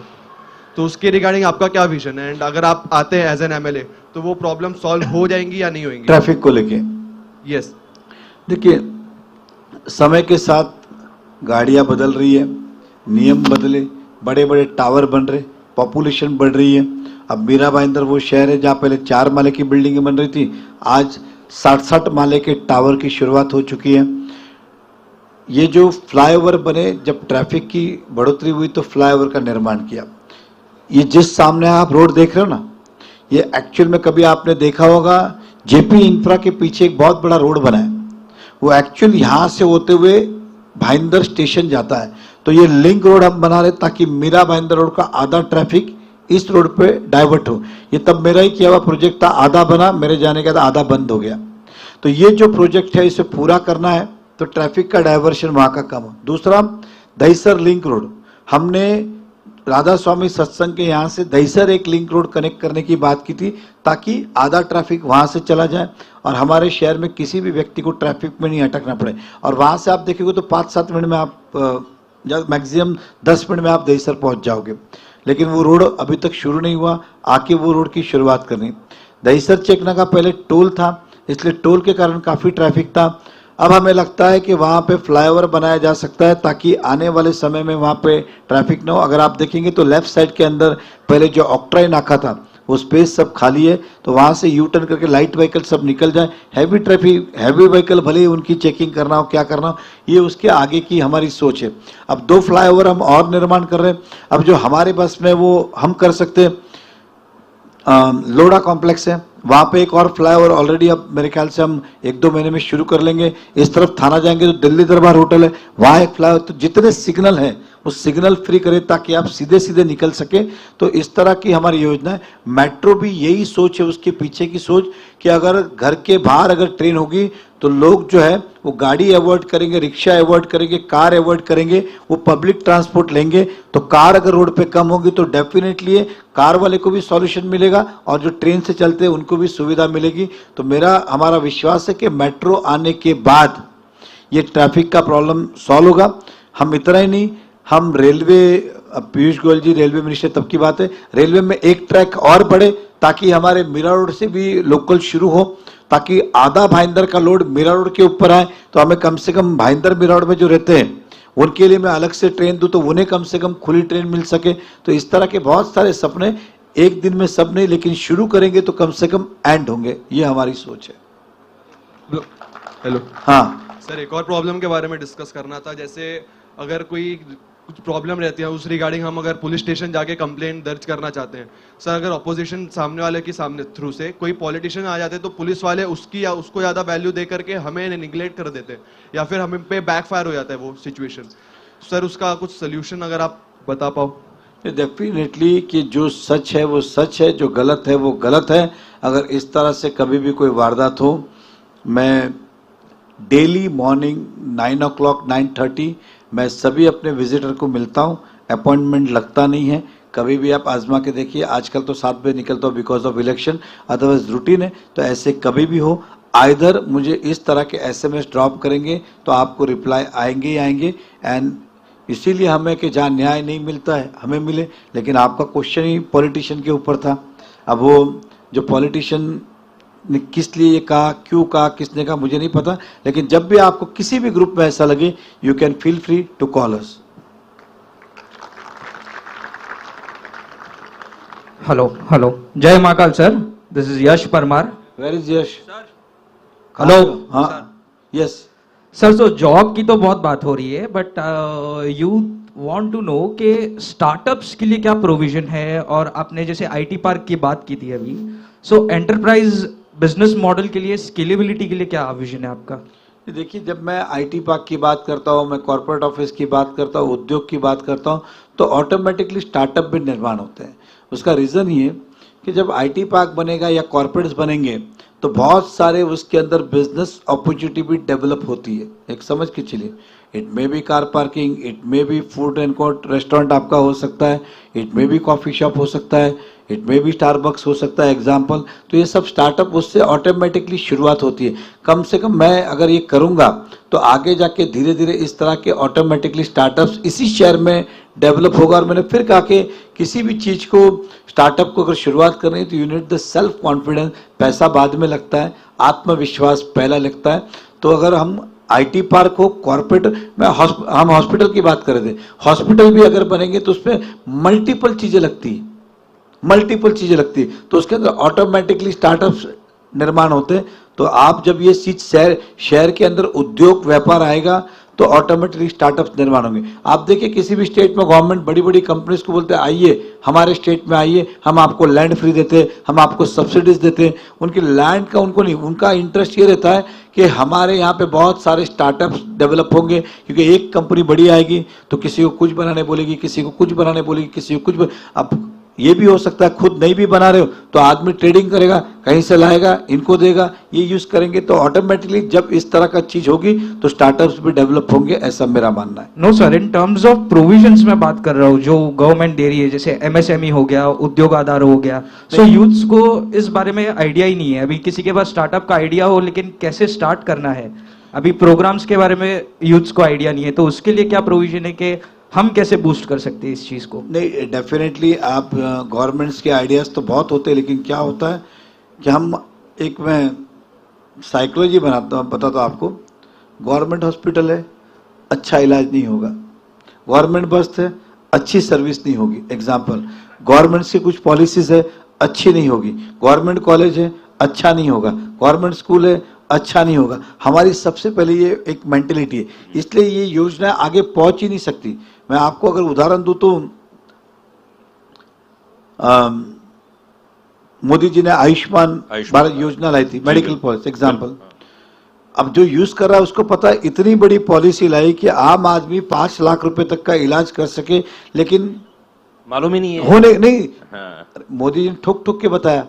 Speaker 10: तो उसके रिगार्डिंग आपका क्या विजन है, एंड अगर आप आते हैं एज एन MLA तो वो प्रॉब्लम सॉल्व हो जाएंगी या नहीं होंगी
Speaker 3: ट्रैफिक को लेके?
Speaker 10: यस।
Speaker 3: देखिए, समय के साथ गाड़ियां बदल रही है, नियम बदले, बड़े बड़े टावर बन रहे, पॉपुलेशन बढ़ रही है। अब मीरा भाईंदर वो शहर है जहाँ पहले 4 माले की बिल्डिंगें बन रही थी, आज 60-60 माले के टावर की शुरुआत हो चुकी है। ये जो फ्लाईओवर बने, जब ट्रैफिक की बढ़ोतरी हुई तो फ्लाईओवर का निर्माण किया। ये जिस सामने आप रोड देख रहे हो ना, ये एक्चुअल में कभी आपने देखा होगा जेपी इंफ्रा के पीछे एक बहुत बड़ा रोड बना है, वो एक्चुअल यहाँ से होते हुए भाईंदर स्टेशन जाता है। तो ये लिंक रोड हम बना रहे ताकि मीरा भाईंदर रोड का आधा ट्रैफिक इस रोड पे डाइवर्ट हो। ये तब मेरा ही किया हुआ प्रोजेक्ट था, आधा बना, मेरे जाने के बाद आधा बंद हो गया। तो ये जो प्रोजेक्ट है इसे पूरा करना है तो ट्रैफिक का डाइवर्शन वहाँ का कम हो। दूसरा, दहीसर लिंक रोड, हमने राधा स्वामी सत्संग के यहाँ से दहीसर एक लिंक रोड कनेक्ट करने की बात की थी ताकि आधा ट्रैफिक वहाँ से चला जाए और हमारे शहर में किसी भी व्यक्ति को ट्रैफिक में नहीं अटकना पड़े। और वहाँ से आप देखोगे तो 5-7 मिनट में आप मैक्सिमम 10 मिनट में आप दहीसर पहुँच जाओगे। लेकिन वो रोड अभी तक शुरू नहीं हुआ, आके वो रोड की शुरुआत करनी। दहीसर चेकना का पहले टोल था, इसलिए टोल के कारण काफ़ी ट्रैफिक था। अब हमें लगता है कि वहाँ पे फ्लाईओवर बनाया जा सकता है ताकि आने वाले समय में वहाँ पे ट्रैफिक ना हो। अगर आप देखेंगे तो लेफ्ट साइड के अंदर पहले जो ऑक्ट्राई नाका था वो स्पेस सब खाली है, तो वहाँ से यू टर्न करके लाइट व्हीकल सब निकल जाए। हैवी ट्रैफिक, हैवी व्हीकल भले ही उनकी चेकिंग करना हो, क्या करना हो, ये उसके आगे की हमारी सोच है। अब 2 फ्लाईओवर हम और निर्माण कर रहे हैं। अब जो हमारे बस में वो हम कर सकते हैं, लोड़ा कॉम्प्लेक्स है, वहाँ पे एक और फ्लाईओवर ऑलरेडी अब मेरे ख्याल से हम 1-2 महीने में शुरू कर लेंगे। इस तरफ थाना जाएंगे तो दिल्ली दरबार होटल है, वहाँ एक फ्लाईओवर। तो जितने सिग्नल हैं वो सिग्नल फ्री करें ताकि आप सीधे सीधे निकल सके। तो इस तरह की हमारी योजना है। मेट्रो भी यही सोच है, उसके पीछे की सोच कि अगर घर के बाहर अगर ट्रेन होगी तो लोग जो है वो गाड़ी अवॉइड करेंगे, रिक्शा अवॉइड करेंगे, कार अवॉइड करेंगे, वो पब्लिक ट्रांसपोर्ट लेंगे। तो कार अगर रोड पे कम होगी तो डेफिनेटली कार वाले को भी सॉल्यूशन मिलेगा और जो ट्रेन से चलते हैं उनको भी सुविधा मिलेगी। तो हमारा विश्वास है कि मेट्रो आने के बाद ये ट्रैफिक का प्रॉब्लम सॉल्व होगा। हम इतना ही नहीं, हम रेलवे, पीयूष गोयल जी रेलवे मिनिस्टर तब की बात है, रेलवे में एक ट्रैक और बढ़े ताकि हमारे मीरा रोड से भी लोकल शुरू हो, ताकि आधा भाईंदर का लोड मीरा रोड के ऊपर आए। तो हमें कम से कम भाईंदर मीरा रोड में जो रहते हैं उनके लिए मैं अलग से ट्रेन दूं तो उन्हें कम से कम खुली ट्रेन मिल सके। तो इस तरह के बहुत सारे सपने, एक दिन में सब नहीं, लेकिन शुरू करेंगे तो कम से कम एंड होंगे, ये हमारी सोच है।
Speaker 10: हेलो।
Speaker 3: हाँ
Speaker 10: सर, एक और प्रॉब्लम के बारे में डिस्कस करना था। जैसे अगर कोई कुछ प्रॉब्लम रहती है उस रिगार्डिंग हम अगर पुलिस स्टेशन जाके कंप्लेंट दर्ज करना चाहते हैं सर, अगर अपोजिशन सामने वाले के सामने थ्रू से कोई पॉलिटिशियन आ जाते हैं तो पुलिस वाले उसकी या उसको ज़्यादा वैल्यू दे करके हमें निगलेक्ट कर देते हैं या फिर हमें पे बैकफायर हो जाता है वो सिचुएशन। सर उसका कुछ सोल्यूशन अगर आप बता पाओ।
Speaker 3: डेफिनेटली कि जो सच है वो सच है, जो गलत है वो गलत है। अगर इस तरह से कभी भी कोई वारदात हो, मैं डेली मॉर्निंग 9 o'clock 9:30 मैं सभी अपने विजिटर को मिलता हूँ, अपॉइंटमेंट लगता नहीं है। कभी भी आप आजमा के देखिए, आजकल तो 7 बजे निकलता हूँ because of election, otherwise routine है। तो ऐसे कभी भी हो, आइदर मुझे इस तरह के SMS ड्रॉप करेंगे तो आपको रिप्लाई आएंगे ही आएंगे। एंड इसीलिए हमें कि जहाँ न्याय नहीं मिलता है हमें मिले, लेकिन आपका क्वेश्चन ही पॉलिटिशियन के ऊपर था। अब वो जो पॉलिटिशियन ने किस लिए कहा, क्यों कहा, किसने कहा, मुझे नहीं पता, लेकिन जब भी आपको किसी भी ग्रुप में ऐसा लगे, you can feel free to call us.
Speaker 11: Hello, Jai Mahakal sir, this is Yash Parmar.
Speaker 3: Where is Yash?
Speaker 11: Hello.
Speaker 3: हाँ, यस
Speaker 11: सर, तो जॉब की तो बहुत बात हो रही है, but you want to know कि स्टार्टअप्स के लिए क्या प्रोविजन है, और आपने जैसे आईटी पार्क की बात की थी अभी, सो एंटरप्राइज बिजनेस मॉडल के लिए, स्केलेबिलिटी के लिए क्या विजन है आपका?
Speaker 3: देखिए, जब मैं आईटी पार्क की बात करता हूँ, मैं कॉर्पोरेट ऑफिस की बात करता हूँ, उद्योग की बात करता हूँ, तो ऑटोमेटिकली स्टार्टअप भी निर्माण होते हैं। उसका रीज़न ये कि जब आईटी पार्क बनेगा या कॉर्पोरेट्स बनेंगे तो बहुत सारे उसके अंदर बिजनेस अपॉर्चुनिटी भी डेवलप होती है। एक समझ के चलिए, it may be car parking, it may be food and court restaurant आपका हो सकता है, it may be coffee shop हो सकता है, इट मे बी स्टारबक्स हो सकता है एग्जाम्पल। तो ये सब स्टार्टअप उससे ऑटोमेटिकली शुरुआत होती है। कम से कम मैं अगर ये करूँगा तो आगे जाके धीरे धीरे इस तरह के ऑटोमेटिकली स्टार्टअप्स इसी शहर में डेवलप होगा। और मैंने फिर कहा कि किसी भी चीज़ को, स्टार्टअप को अगर शुरुआत करनी है तो you need the self confidence. पैसा बाद में लगता है, आत्मविश्वास पहला लगता है। तो अगर हम आईटी पार्क हो, कॉर्पोरेट में, हम हॉस्पिटल की बात कर रहे थे, हॉस्पिटल भी अगर बनेंगे तो उसमें मल्टीपल चीज़ें लगती है, तो उसके अंदर ऑटोमेटिकली स्टार्टअप्स निर्माण होते हैं। तो आप जब ये चीज शहर के अंदर उद्योग व्यापार आएगा तो ऑटोमेटिकली स्टार्टअप्स निर्माण होंगे। आप देखिए, किसी भी स्टेट में गवर्नमेंट बड़ी बड़ी कंपनीज को बोलते हैं आइए हमारे स्टेट में आइए, हम आपको लैंड फ्री देते हैं, हम आपको सब्सिडीज देते हैं। उनकी लैंड का उनको नहीं, उनका इंटरेस्ट ये रहता है कि हमारे यहाँ पे बहुत सारे स्टार्टअप्स डेवलप होंगे, क्योंकि एक कंपनी बड़ी आएगी तो किसी को कुछ बनाने बोलेगी, किसी को कुछ बनाने बोलेगी, किसी को कुछ अब ये भी हो सकता है खुद नहीं भी बना रहे हो तो आदमी ट्रेडिंग करेगा, कहीं से लाएगा, इनको देगा, ये यूज करेंगे। तो ऑटोमेटिकली जब इस तरह का चीज होगी तो स्टार्टअप्स भी डेवलप होंगे, ऐसा मेरा मानना है।
Speaker 11: No sir, in terms of provisions में बात कर रहा हूँ जो गवर्नमेंट दे रही है, जैसे MSME हो गया, उद्योग आधार हो गया। सो यूथ्स को इस बारे में आइडिया ही नहीं है। अभी किसी के पास स्टार्टअप का आइडिया हो लेकिन कैसे स्टार्ट करना है, अभी प्रोग्राम्स के बारे में यूथ्स को आइडिया नहीं है, तो उसके लिए क्या प्रोविजन है कि हम कैसे बूस्ट कर सकते हैं इस चीज़ को?
Speaker 3: नहीं, डेफिनेटली आप गवर्नमेंट्स के आइडियाज़ तो बहुत होते हैं, लेकिन क्या होता है कि मैं साइकोलॉजी बताता हूँ आपको। गवर्नमेंट हॉस्पिटल है, अच्छा इलाज नहीं होगा। गवर्नमेंट बस है, अच्छी सर्विस नहीं होगी। एग्जाम्पल, गवर्नमेंट की कुछ पॉलिसीज है, अच्छी नहीं होगी। गवर्नमेंट कॉलेज है, अच्छा नहीं होगा। गवर्नमेंट स्कूल है, अच्छा नहीं होगा। हमारी सबसे पहले ये एक मेंटेलिटी है, इसलिए ये योजना आगे पहुंच ही नहीं सकती। मैं आपको अगर उदाहरण दूं तो मोदी जी ने आयुष्मान भारत योजना लाई थी, मेडिकल पॉलिसी एग्जाम्पल। अब जो यूज कर रहा है उसको पता है, इतनी बड़ी पॉलिसी लाई कि आम आदमी 5 लाख रुपए तक का इलाज कर सके, लेकिन
Speaker 6: मालूम ही नहीं है,
Speaker 3: होने नहीं। मोदी जी ने ठोक ठोक के बताया,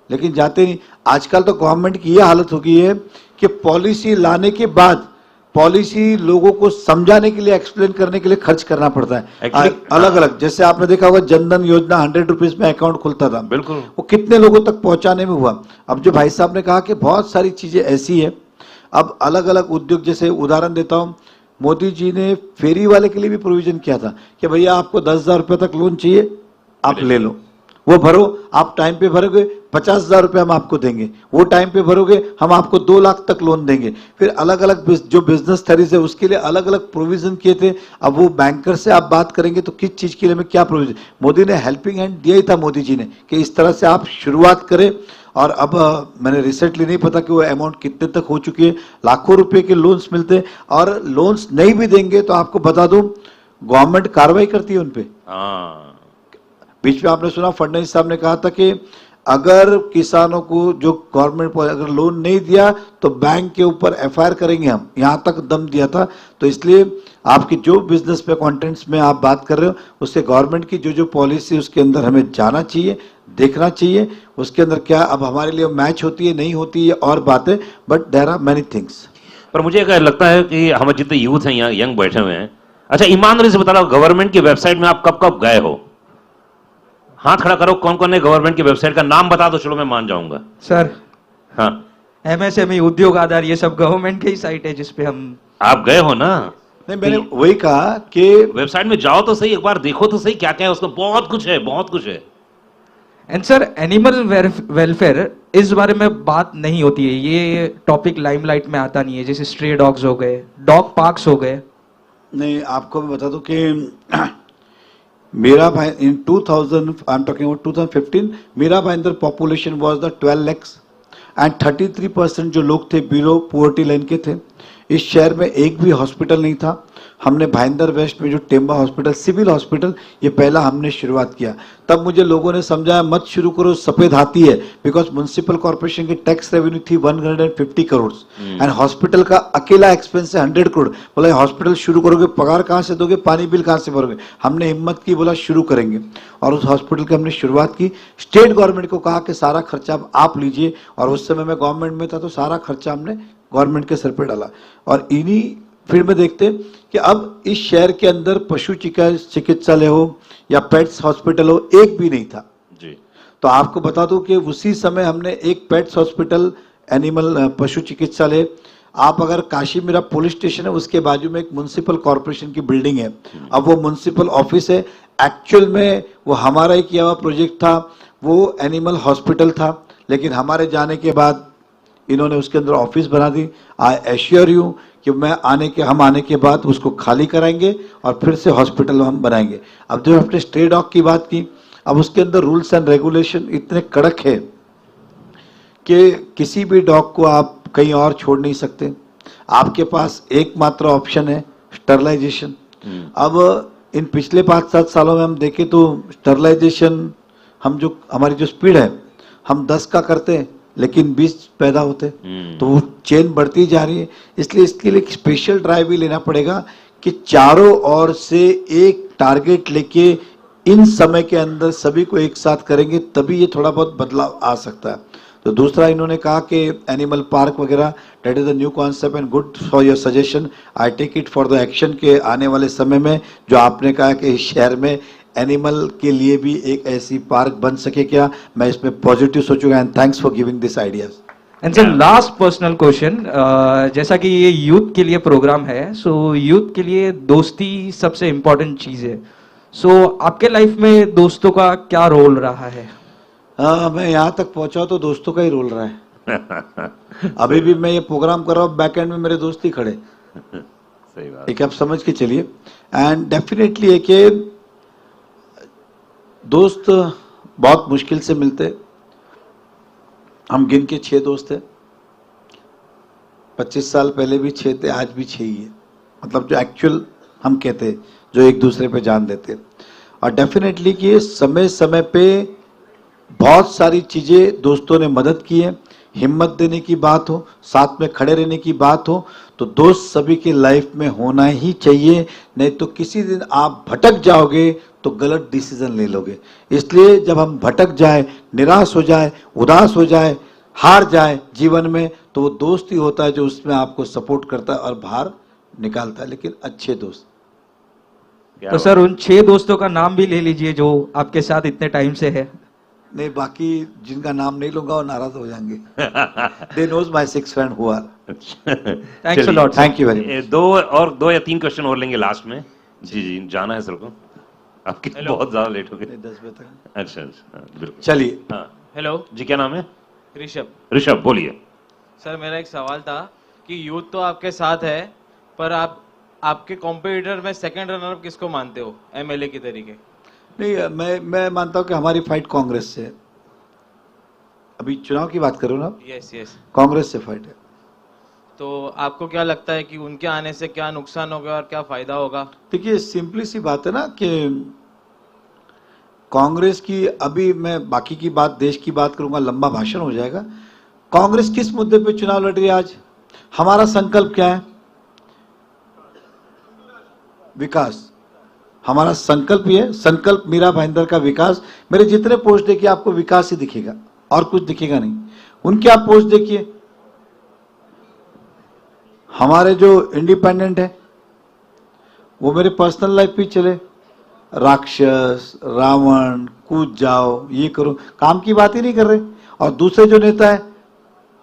Speaker 3: लेकिन जाते नहीं। आजकल तो गवर्नमेंट की यह हालत हो गई है कि पॉलिसी लाने के बाद पॉलिसी लोगों को समझाने के लिए, एक्सप्लेन करने के लिए खर्च करना पड़ता है अलग अलग। जैसे आपने देखा होगा जनधन योजना 100 रुपीज में अकाउंट खुलता था, बिल्कुल, वो कितने लोगों तक पहुंचाने में हुआ। अब जो भाई साहब ने कहा कि बहुत सारी चीजें ऐसी है, अब अलग अलग उद्योग, जैसे उदाहरण देता हूं, मोदी जी ने फेरी वाले के लिए भी प्रोविजन किया था कि भैया आपको 10,000 रुपए तक लोन चाहिए, आप ले लो, वो भरो, आप टाइम पे भरोगे 50,000 रुपए हम आपको देंगे, वो टाइम पे भरोगे हम आपको 2 लाख तक लोन देंगे। फिर अलग अलग जो बिजनेस थरीज है उसके लिए अलग अलग प्रोविजन किए थे। अब वो बैंकर से आप बात करेंगे तो किस चीज के लिए में क्या प्रोविजन, मोदी ने हेल्पिंग हैंड दिया ही था मोदी जी ने कि इस तरह से आप शुरुआत करें। और अब मैंने रिसेंटली नहीं पता कि वो अमाउंट कितने तक हो चुकी है, लाखों रुपए के लोन्स मिलते हैं। और लोन्स नहीं भी देंगे तो आपको बता दूं, गवर्नमेंट कार्रवाई करती है उनपे।
Speaker 6: हाँ,
Speaker 3: बीच में आपने सुना फडणवीस साहब ने कहा था कि अगर किसानों को जो गवर्नमेंट अगर लोन नहीं दिया तो बैंक के ऊपर एफआईआर करेंगे हम, यहां तक दम दिया था। तो इसलिए आपकी जो बिजनेस पे कंटेंट्स में आप बात कर रहे हो उससे गवर्नमेंट की जो जो पॉलिसी उसके अंदर हमें जाना चाहिए, देखना चाहिए उसके अंदर क्या अब हमारे लिए मैच होती है नहीं होती है और बातें, but there are many things.
Speaker 6: पर मुझे क्या लगता है कि हम जितने यूथ हैं यहाँ यंग बैठे हुए हैं, अच्छा ईमानदारी से बता रहा हूँ, गवर्नमेंट की वेबसाइट में आप कब कब गए हो? हाथ खड़ा करो, कौन कौन है गवर्नमेंट की वेबसाइट का नाम बता दो, चलो मैं मान जाऊंगा।
Speaker 11: सर
Speaker 6: हाँ,
Speaker 11: एमएसएमई, उद्योग आधार, ये सब गवर्नमेंट की ही साइट है जिसपे हम।
Speaker 6: आप गए हो ना?
Speaker 3: नहीं, मैंने वही कहा कि
Speaker 6: वेबसाइट में जाओ तो सही, एक बार देखो तो सही क्या क्या है उसमें, बहुत कुछ है, बहुत कुछ है।
Speaker 11: एंड सर एनिमल वेलफेयर इस बारे में बात नहीं होती है, ये टॉपिक लाइमलाइट में आता नहीं है, जैसे स्ट्रे डॉग्स हो गए, डॉग पार्क्स हो गए।
Speaker 3: नहीं, आपको मैं बता दूं कि मेरा भाई इन 2000 आई एम टॉकिंग अबाउट 2015 मेरा Bhayandar population was the 12 lakhs and 33% जो लोग थे बिलो पोवर्टी लाइन के थे। इस शहर में एक भी हॉस्पिटल नहीं था। हमने भाईंदर वेस्ट में जो टेम्बा हॉस्पिटल, सिविल हॉस्पिटल, ये पहला हमने शुरुआत किया। तब मुझे लोगों ने समझाया मत शुरू करो, सफेद हाथी है, बिकॉज म्युनिसिपल कॉर्पोरेशन की टैक्स रेवेन्यू थी 150 करोड़ एंड हॉस्पिटल का अकेला एक्सपेंस है 100 करोड़। बोला हॉस्पिटल शुरू करोगे, पगार कहाँ से दोगे, पानी बिल कहाँ से भरोगे? हमने हिम्मत की, बोला शुरू करेंगे और उस हॉस्पिटल की हमने शुरुआत की। स्टेट गवर्नमेंट को कहा कि सारा खर्चा आप लीजिए, और उस समय मैं गवर्नमेंट में था तो सारा खर्चा हमने गवर्नमेंट के सर पे डाला। और इन्हीं फिर में देखते कि अब इस शहर के अंदर पशु चिकित्सालय हो या पेट्स हॉस्पिटल हो, एक भी नहीं था
Speaker 6: जी।
Speaker 3: तो आपको बता दूं कि उसी समय हमने एक पेट्स हॉस्पिटल, एनिमल पशु चिकित्सालय, आप अगर काशी मेरा पुलिस स्टेशन है उसके बाजू में एक म्युनिसिपल कॉर्पोरेशन की बिल्डिंग है, अब वो म्युनिसिपल ऑफिस है। एक्चुअल में वो हमारा ही किया हुआ प्रोजेक्ट था, वो एनिमल हॉस्पिटल था, लेकिन हमारे जाने के बाद इन्होंने उसके अंदर ऑफिस बना दी। आई एश्योर यू कि हम आने के बाद उसको खाली कराएंगे और फिर से हॉस्पिटल हम बनाएंगे। अब जो आपने स्ट्रे डॉग की बात की, अब उसके अंदर रूल्स एंड रेगुलेशन इतने कड़क है कि किसी भी डॉग को आप कहीं और छोड़ नहीं सकते। आपके पास एकमात्र ऑप्शन है स्टरलाइजेशन। अब इन पिछले 5-7 सालों में हम देखें तो स्टरलाइजेशन हमारी जो स्पीड है, हम 10 का करते हैं लेकिन 20 पैदा होते, तो वो चेन बढ़ती जा रही है। इसलिए इसके लिए एक स्पेशल ड्राइव भी लेना पड़ेगा कि चारों ओर से एक टारगेट लेके इन समय के अंदर सभी को एक साथ करेंगे, तभी ये थोड़ा बहुत बदलाव आ सकता है। तो दूसरा इन्होंने कहा कि एनिमल पार्क वगैरह, that is the new concept and good for your suggestion, I take it for the action के आने वाले समय में जो आपने कहा कि इस शहर में एनिमल के लिए भी एक ऐसी पार्क बन सके क्या, मैं इसमें पॉजिटिव सोचूंगा। And thanks for giving this ideas.
Speaker 11: And sir last personal question, जैसा कि ये यूथ के लिए प्रोग्राम है, सो यूथ के लिए दोस्ती सबसे इम्पोर्टेंट चीज है। सो आपके लाइफ में दोस्तों का क्या रोल रहा है?
Speaker 3: मैं यहाँ तक पहुंचा तो दोस्तों का ही रोल रहा है। अभी भी मैं ये प्रोग्राम कर रहा हूँ, बैक एंड में मेरे दोस्त ही खड़े,
Speaker 6: सही बात।
Speaker 3: एक आप समझ के चलिए। एंड डेफिनेटली है कि दोस्त बहुत मुश्किल से मिलते। हम गिन के 6 दोस्त हैं, 25 साल पहले भी 6 थे, आज भी 6 ही है। मतलब जो एक्चुअल हम कहते, जो एक दूसरे पे जान देते। और डेफिनेटली कि समय समय पे बहुत सारी चीजें दोस्तों ने मदद की है। हिम्मत देने की बात हो, साथ में खड़े रहने की बात हो, तो दोस्त सभी के लाइफ में होना ही चाहिए, नहीं तो किसी दिन आप भटक जाओगे तो गलत डिसीजन ले लोगे। इसलिए जब हम भटक जाए, निराश हो जाए, उदास हो जाए, हार जाए जीवन में, तो वो दोस्त ही होता है जो उसमें आपको सपोर्ट करता है और बाहर निकालता है, लेकिन अच्छे दोस्त।
Speaker 11: तो सर उन 6 दोस्तों का नाम भी ले लीजिए जो आपके साथ इतने टाइम से है।
Speaker 3: नहीं, बाकी जिनका नाम नहीं लूंगा वो नाराज हो जाएंगे। They knows my 6 friend who are.
Speaker 11: Thanks a lot.
Speaker 3: Thank you very much.
Speaker 6: 2 या 3 क्वेश्चन और लेंगे लास्ट में। जी जी, जाना है सर को, आपके बहुत ज्यादा लेट हो गए।
Speaker 3: 10 बजे तक।
Speaker 6: अच्छा, बिल्कुल,
Speaker 3: चलिए।
Speaker 6: हाँ,
Speaker 12: हेलो
Speaker 6: जी, क्या नाम है?
Speaker 12: ऋषभ।
Speaker 6: ऋषभ, बोलिए।
Speaker 12: सर मेरा एक सवाल था कि यूथ तो आपके साथ है, पर आपके कॉम्पिटिटर में सेकंड रनर अप किसको मानते हो एमएलए की तरीके?
Speaker 3: नहीं, मैं मानता हूं कि हमारी फाइट कांग्रेस से है। अभी चुनाव की बात करो ना,
Speaker 12: यस।
Speaker 3: कांग्रेस से फाइट है।
Speaker 12: तो आपको क्या लगता है कि उनके आने से क्या नुकसान होगा और क्या फायदा होगा?
Speaker 3: देखिए सिंपली सी बात है ना कि कांग्रेस की, अभी मैं बाकी की बात, देश की बात करूंगा, लंबा भाषण हो जाएगा। कांग्रेस किस मुद्दे पे चुनाव लड़ रही है आज? हमारा संकल्प क्या है? विकास। हमारा संकल्प ये है, संकल्प मीरा भाईंदर का विकास। मेरे जितने पोस्ट देखिए आपको विकास ही दिखेगा और कुछ दिखेगा नहीं। उनके आप पोस्ट देखिए, हमारे जो इंडिपेंडेंट है वो मेरे पर्सनल लाइफ पे चले, राक्षस, रावण, कूद जाओ, ये करो, काम की बात ही नहीं कर रहे। और दूसरे जो नेता है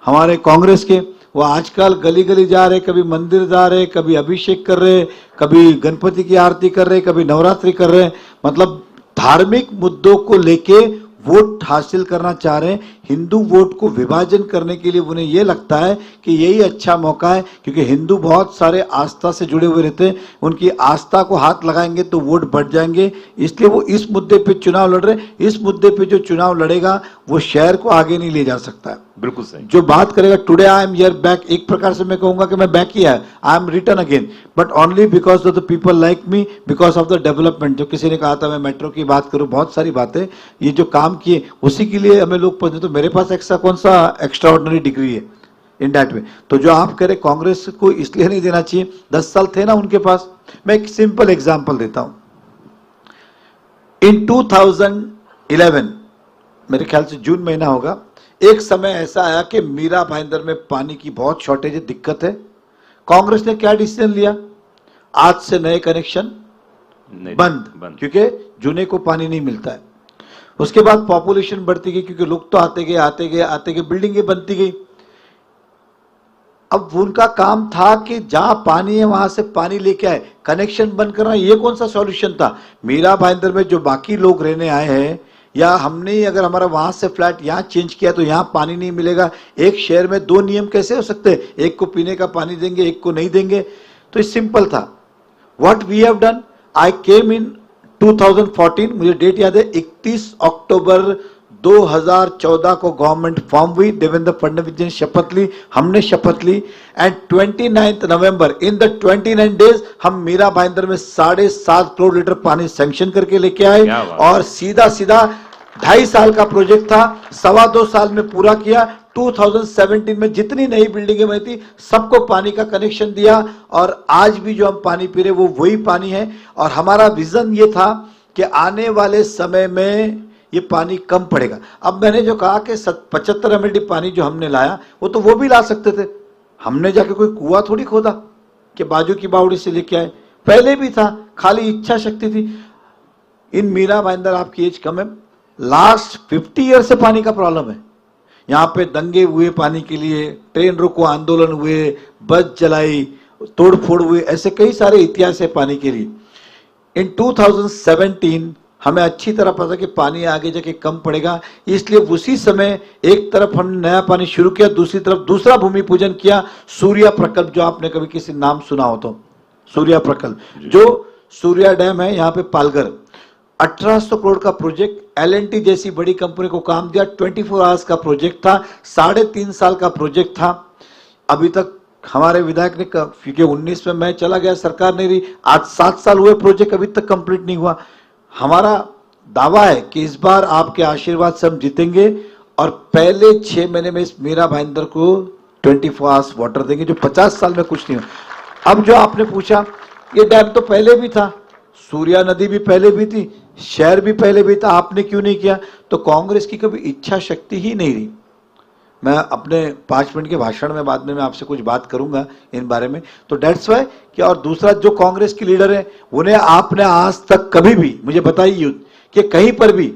Speaker 3: हमारे कांग्रेस के, वो आजकल गली गली जा रहे, कभी मंदिर जा रहे, कभी अभिषेक कर रहे, कभी गणपति की आरती कर रहे, कभी नवरात्रि कर रहे। मतलब धार्मिक मुद्दों को लेके वोट हासिल करना चाह रहे हैं। हिंदू वोट को विभाजन करने के लिए उन्हें यह लगता है कि यही अच्छा मौका है, क्योंकि हिंदू बहुत सारे आस्था से जुड़े हुए रहते हैं, उनकी आस्था को हाथ लगाएंगे तो वोट बढ़ जाएंगे, इसलिए वो इस मुद्दे पे चुनाव लड़ रहे हैं। इस मुद्दे पे जो चुनाव लड़ेगा वो शहर को आगे नहीं ले जा सकता है।
Speaker 6: बिल्कुल सही।
Speaker 3: जो बात करेगा today I am hear back, एक प्रकार से मैं कहूंगा कि मैं बैक ही है, I am return again, but only because of the people like me, because of the development. जो किसी ने कहा था मैं मेट्रो की बात करूं, बहुत सारी बातें, ये जो काम किए उसी के लिए हमें लोग पहुंचे। तो मेरे पास एक्स्ट्रा कौन सा एक्स्ट्रा ऑर्डिनरी डिग्री है इन दैट वे? तो जो आप कह रहे कांग्रेस को इसलिए नहीं देना चाहिए, 10 साल थे ना उनके पास। मैं एक सिंपल एग्जांपल देता हूं। इन 2011 मेरे ख्याल से जून महीना होगा, एक समय ऐसा आया कि मीरा भाईंदर में पानी की बहुत शॉर्टेज है, दिक्कत है। कांग्रेस ने क्या डिसीजन लिया? आज से नए कनेक्शन बंद, क्योंकि जूने को पानी नहीं मिलता है। उसके बाद पॉपुलेशन बढ़ती गई, क्योंकि लोग तो आते गए, बिल्डिंगें बनती गई। अब उनका काम था कि जहां पानी है वहां से पानी लेके आए, कनेक्शन बंद करना ये कौन सा सॉल्यूशन था? मीरा भाईंदर में जो बाकी लोग रहने आए हैं, या हमने ही अगर हमारा वहां से फ्लैट यहां चेंज किया तो यहां पानी नहीं मिलेगा। एक शहर में दो नियम कैसे हो सकते हैं? एक को पीने का पानी देंगे, एक को नहीं देंगे। तो ये सिंपल था। व्हाट वी हैव डन, आई केम इन 2014, मुझे डेट याद है, 31 अक्टूबर 2014 को गवर्नमेंट फॉर्म हुई, देवेंद्र फडणवीस जी ने शपथ ली, हमने शपथ ली, and 29 November, in the 29 days हम मीरा भाईंदर में 7.5 करोड़ लीटर पानी सैंक्शन करके लेके आए। और सीधा 2.5 साल का प्रोजेक्ट था, 2.25 साल में पूरा किया। 2017 में जितनी नई बिल्डिंगें बनी थी सबको पानी का कनेक्शन दिया, और आज भी जो हम पानी पी रहे वो वही पानी है। और हमारा विजन ये था कि आने वाले समय में ये पानी कम पड़ेगा। अब मैंने जो कहा कि 75 ml पानी जो हमने लाया वो भी ला सकते थे, हमने जाके कोई कुआं थोड़ी खोदा कि बाजू की बावड़ी से लेके आए, पहले भी था, खाली इच्छा शक्ति थी। इन मीरा भाईंदर, आपकी एज कम है, लास्ट 50 ईयर से पानी का प्रॉब्लम है। यहाँ पे दंगे हुए पानी के लिए, ट्रेन रोको आंदोलन हुए, बस जलाई, तोड़फोड़ हुए, ऐसे कई सारे इतिहास है पानी के लिए। इन 2017 हमें अच्छी तरह पता कि पानी आगे जाके कम पड़ेगा, इसलिए उसी समय एक तरफ हमने नया पानी शुरू किया, दूसरी तरफ दूसरा भूमि पूजन किया, सूर्या प्रकल्प, जो आपने कभी किसी नाम सुना हो तो, सूर्या प्रकल्प, जो सूर्या डैम है यहाँ पे पालघर, 1800 करोड़ का प्रोजेक्ट, L&T जैसी बड़ी कंपनी को काम दिया, 24 आवर्स का प्रोजेक्ट था, 3.5 साल का प्रोजेक्ट था। अभी तक हमारे विधायक ने, क्योंकि 19 में मैं चला गया, सरकार नहीं रही, आज 7 साल हुए, प्रोजेक्ट अभी तक कंप्लीट नहीं हुआ। हमारा दावा है कि इस बार आपके आशीर्वाद से हम जीतेंगे, और पहले 6 महीने में इस मीरा भाईंदर को 24 आवर्स वाटर देंगे, जो 50 साल में कुछ नहीं हुआ। अब जो आपने पूछा, ये डैम तो पहले भी था, सूर्या नदी भी पहले भी थी, शहर भी पहले भी था, आपने क्यों नहीं किया? तो कांग्रेस की कभी इच्छा शक्ति ही नहीं रही। मैं अपने 5 मिनट के भाषण में बाद में मैं आपसे कुछ बात करूंगा इन बारे में। तो डेट्स वाई कि, और दूसरा जो कांग्रेस की लीडर है, उन्हें आपने आज तक कभी भी मुझे बताइए कि कहीं पर भी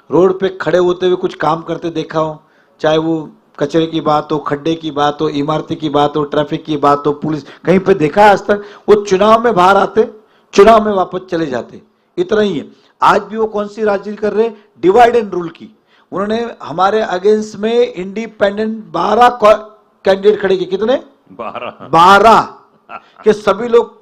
Speaker 3: रोड पे खड़े होते हुए कुछ काम करते देखा हो, चाहे वो कचरे की बात हो, खड्डे की बात हो, इमारती की बात हो, ट्रैफिक की बात हो, पुलिस, कहीं पे देखा है आज तक? वो चुनाव में बाहर आते, चुनाव में वापस चले जाते, इतना ही है। आज भी वो कौन सी राजनीति कर रहे? डिवाइड एंड रूल की। उन्होंने हमारे अगेंस्ट में इंडिपेंडेंट 12 कैंडिडेट खड़े किए, कितने? 12 के सभी लोग,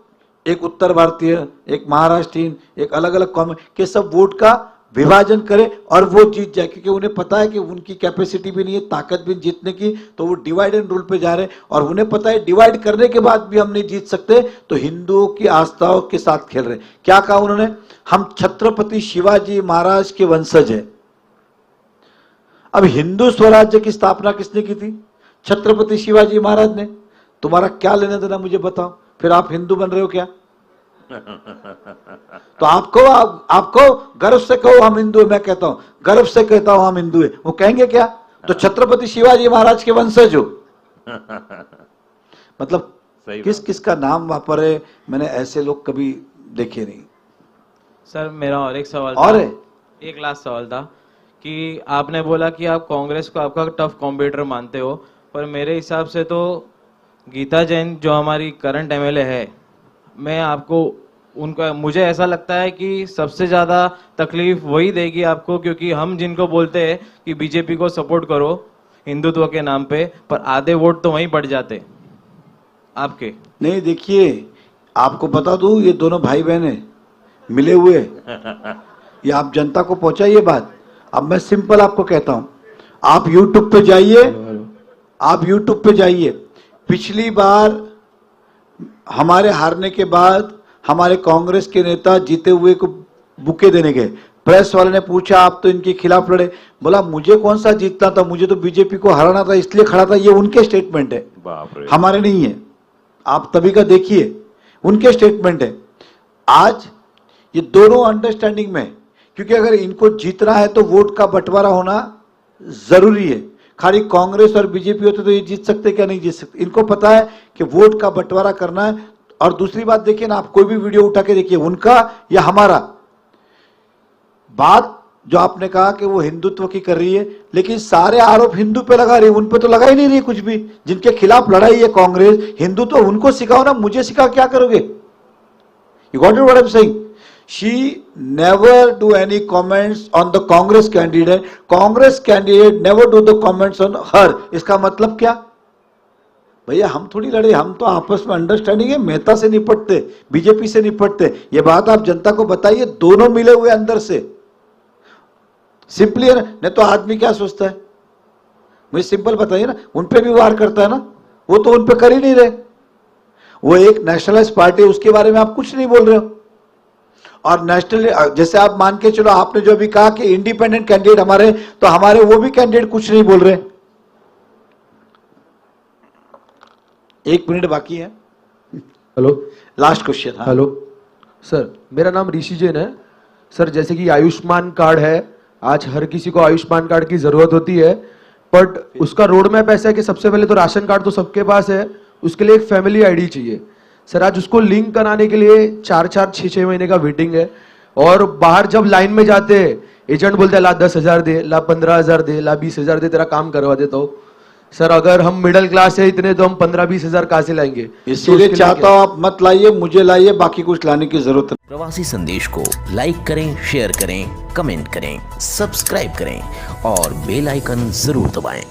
Speaker 3: एक उत्तर भारतीय, एक महाराष्ट्रीयन, एक अलग अलग कॉम के, सब वोट का विभाजन करे और वो जीत जाए, क्योंकि उन्हें पता है कि उनकी कैपेसिटी भी नहीं है, ताकत भी जीतने की, तो वो डिवाइड एंड रूल पे जा रहे हैं। और उन्हें पता है डिवाइड करने के बाद भी हम नहीं जीत सकते, तो हिंदुओं की आस्थाओं के साथ खेल रहे हैं। क्या कहा उन्होंने? हम छत्रपति शिवाजी महाराज के वंशज हैं। अब हिंदू स्वराज्य की स्थापना किसने की थी? छत्रपति शिवाजी महाराज ने। तुम्हारा क्या लेना देना मुझे बताओ, फिर आप हिंदू बन रहे हो क्या? तो आपको गर्व से कहो हम हिंदू हैं, मैं कहता हूं गर्व से कहता हूं हम हिंदू हैं, वो कहेंगे क्या? तो छत्रपति शिवाजी महाराज के वंशज हो। मतलब किस किस का नाम वहां पर है, मैंने ऐसे लोग कभी देखे नहीं।
Speaker 12: सर मेरा और एक सवाल
Speaker 3: और
Speaker 12: था, एक लास्ट सवाल था कि आपने बोला कि आप कांग्रेस को आपका टफ कॉम्पिटिटर मानते हो, पर मेरे हिसाब से तो गीता जैन जो हमारी करंट एमएलए है, मैं आपको उनका मुझे ऐसा लगता है कि सबसे ज़्यादा तकलीफ वही देगी आपको, क्योंकि हम जिनको बोलते हैं कि बीजेपी को सपोर्ट करो हिंदुत्व के नाम पे, पर आधे वोट तो वहीं पड़ जाते आपके।
Speaker 3: नहीं, देखिए आपको बता दूं, ये दोनों भाई बहन हैं, मिले हुए। ये आप जनता को पहुंचाइए बात। अब मैं सिंपल आपको कहता हूं, आप YouTube पे जाइए, आप YouTube पे जाइए। पिछली बार हमारे हारने के बाद हमारे कांग्रेस के नेता जीते हुए को बुके देने गए। प्रेस वाले ने पूछा आप तो इनके खिलाफ लड़े, बोला मुझे कौन सा जीतना था, मुझे तो बीजेपी को हराना था इसलिए खड़ा था। ये उनके स्टेटमेंट है, हमारे नहीं है। आप तभी का देखिए, उनके स्टेटमेंट है। आज ये दोनों अंडरस्टैंडिंग में, क्योंकि अगर इनको जीतना है तो वोट का बंटवारा होना जरूरी है। खाली कांग्रेस और बीजेपी होते तो ये जीत सकते क्या? नहीं जीत सकते। इनको पता है कि वोट का बंटवारा करना है। और दूसरी बात देखिए ना, आप कोई भी वीडियो उठा के देखिए, उनका या हमारा, बात जो आपने कहा कि वो हिंदुत्व की कर रही है, लेकिन सारे आरोप हिंदू पे लगा रही है, उन पे तो लगा ही नहीं रही कुछ भी। जिनके खिलाफ लड़ाई है कांग्रेस, हिंदुत्व उनको सिखाओ ना, मुझे सिखा क्या करोगे? You got it what I am saying? She never do any comments on the Congress candidate. Congress candidate never do the comments on her. इसका मतलब क्या? भैया हम थोड़ी लड़े, हम तो आपस में अंडरस्टैंडिंग है, मेहता से निपटते, बीजेपी से निपटते। ये बात आप जनता को बताइए, दोनों मिले हुए अंदर से। सिंपली है ना, नहीं तो आदमी क्या सोचता है? मुझे सिंपल बताइए ना, उन पे भी वार करता है ना, वो तो उन पे कर ही नहीं रहे। वो एक नेशनलाइज पार्टी, उसके बारे में आप कुछ नहीं बोल रहे हो। और नेशनल, जैसे आप मान के चलो, आपने जो अभी कहा कि इंडिपेंडेंट कैंडिडेट हमारे, तो हमारे वो भी कैंडिडेट कुछ नहीं बोल रहे। 1 मिनट बाकी है।
Speaker 13: Hello,
Speaker 3: last question.
Speaker 13: Hello sir, मेरा नाम ऋषि जैन है। सर जैसे कि आयुष्मान कार्ड है, आज हर किसी को आयुष्मान कार्ड की जरूरत होती है, बट उसका रोड मैप ऐसा है कि सबसे पहले तो राशन कार्ड तो सबके पास है, उसके लिए एक फैमिली आईडी चाहिए। सर आज उसको लिंक कराने के लिए 4-4, 6-6 महीने का वेटिंग है। और बाहर जब लाइन में जाते हैं, एजेंट बोलते हैं ला 10,000 दे, ला 15,000 दे, ला 20,000 दे, तेरा काम करवा देता हूँ। सर अगर हम मिडिल क्लास है इतने, तो हम 15-20,000 कहाँ से लाएंगे?
Speaker 3: इसीलिए चाहता हूँ आप मत लाइए, मुझे लाइए, बाकी कुछ लाने की जरूरत नहीं।
Speaker 5: प्रवासी संदेश को लाइक करें, शेयर करें, कमेंट करें, सब्सक्राइब करें और बेल आइकन जरूर दबाएं।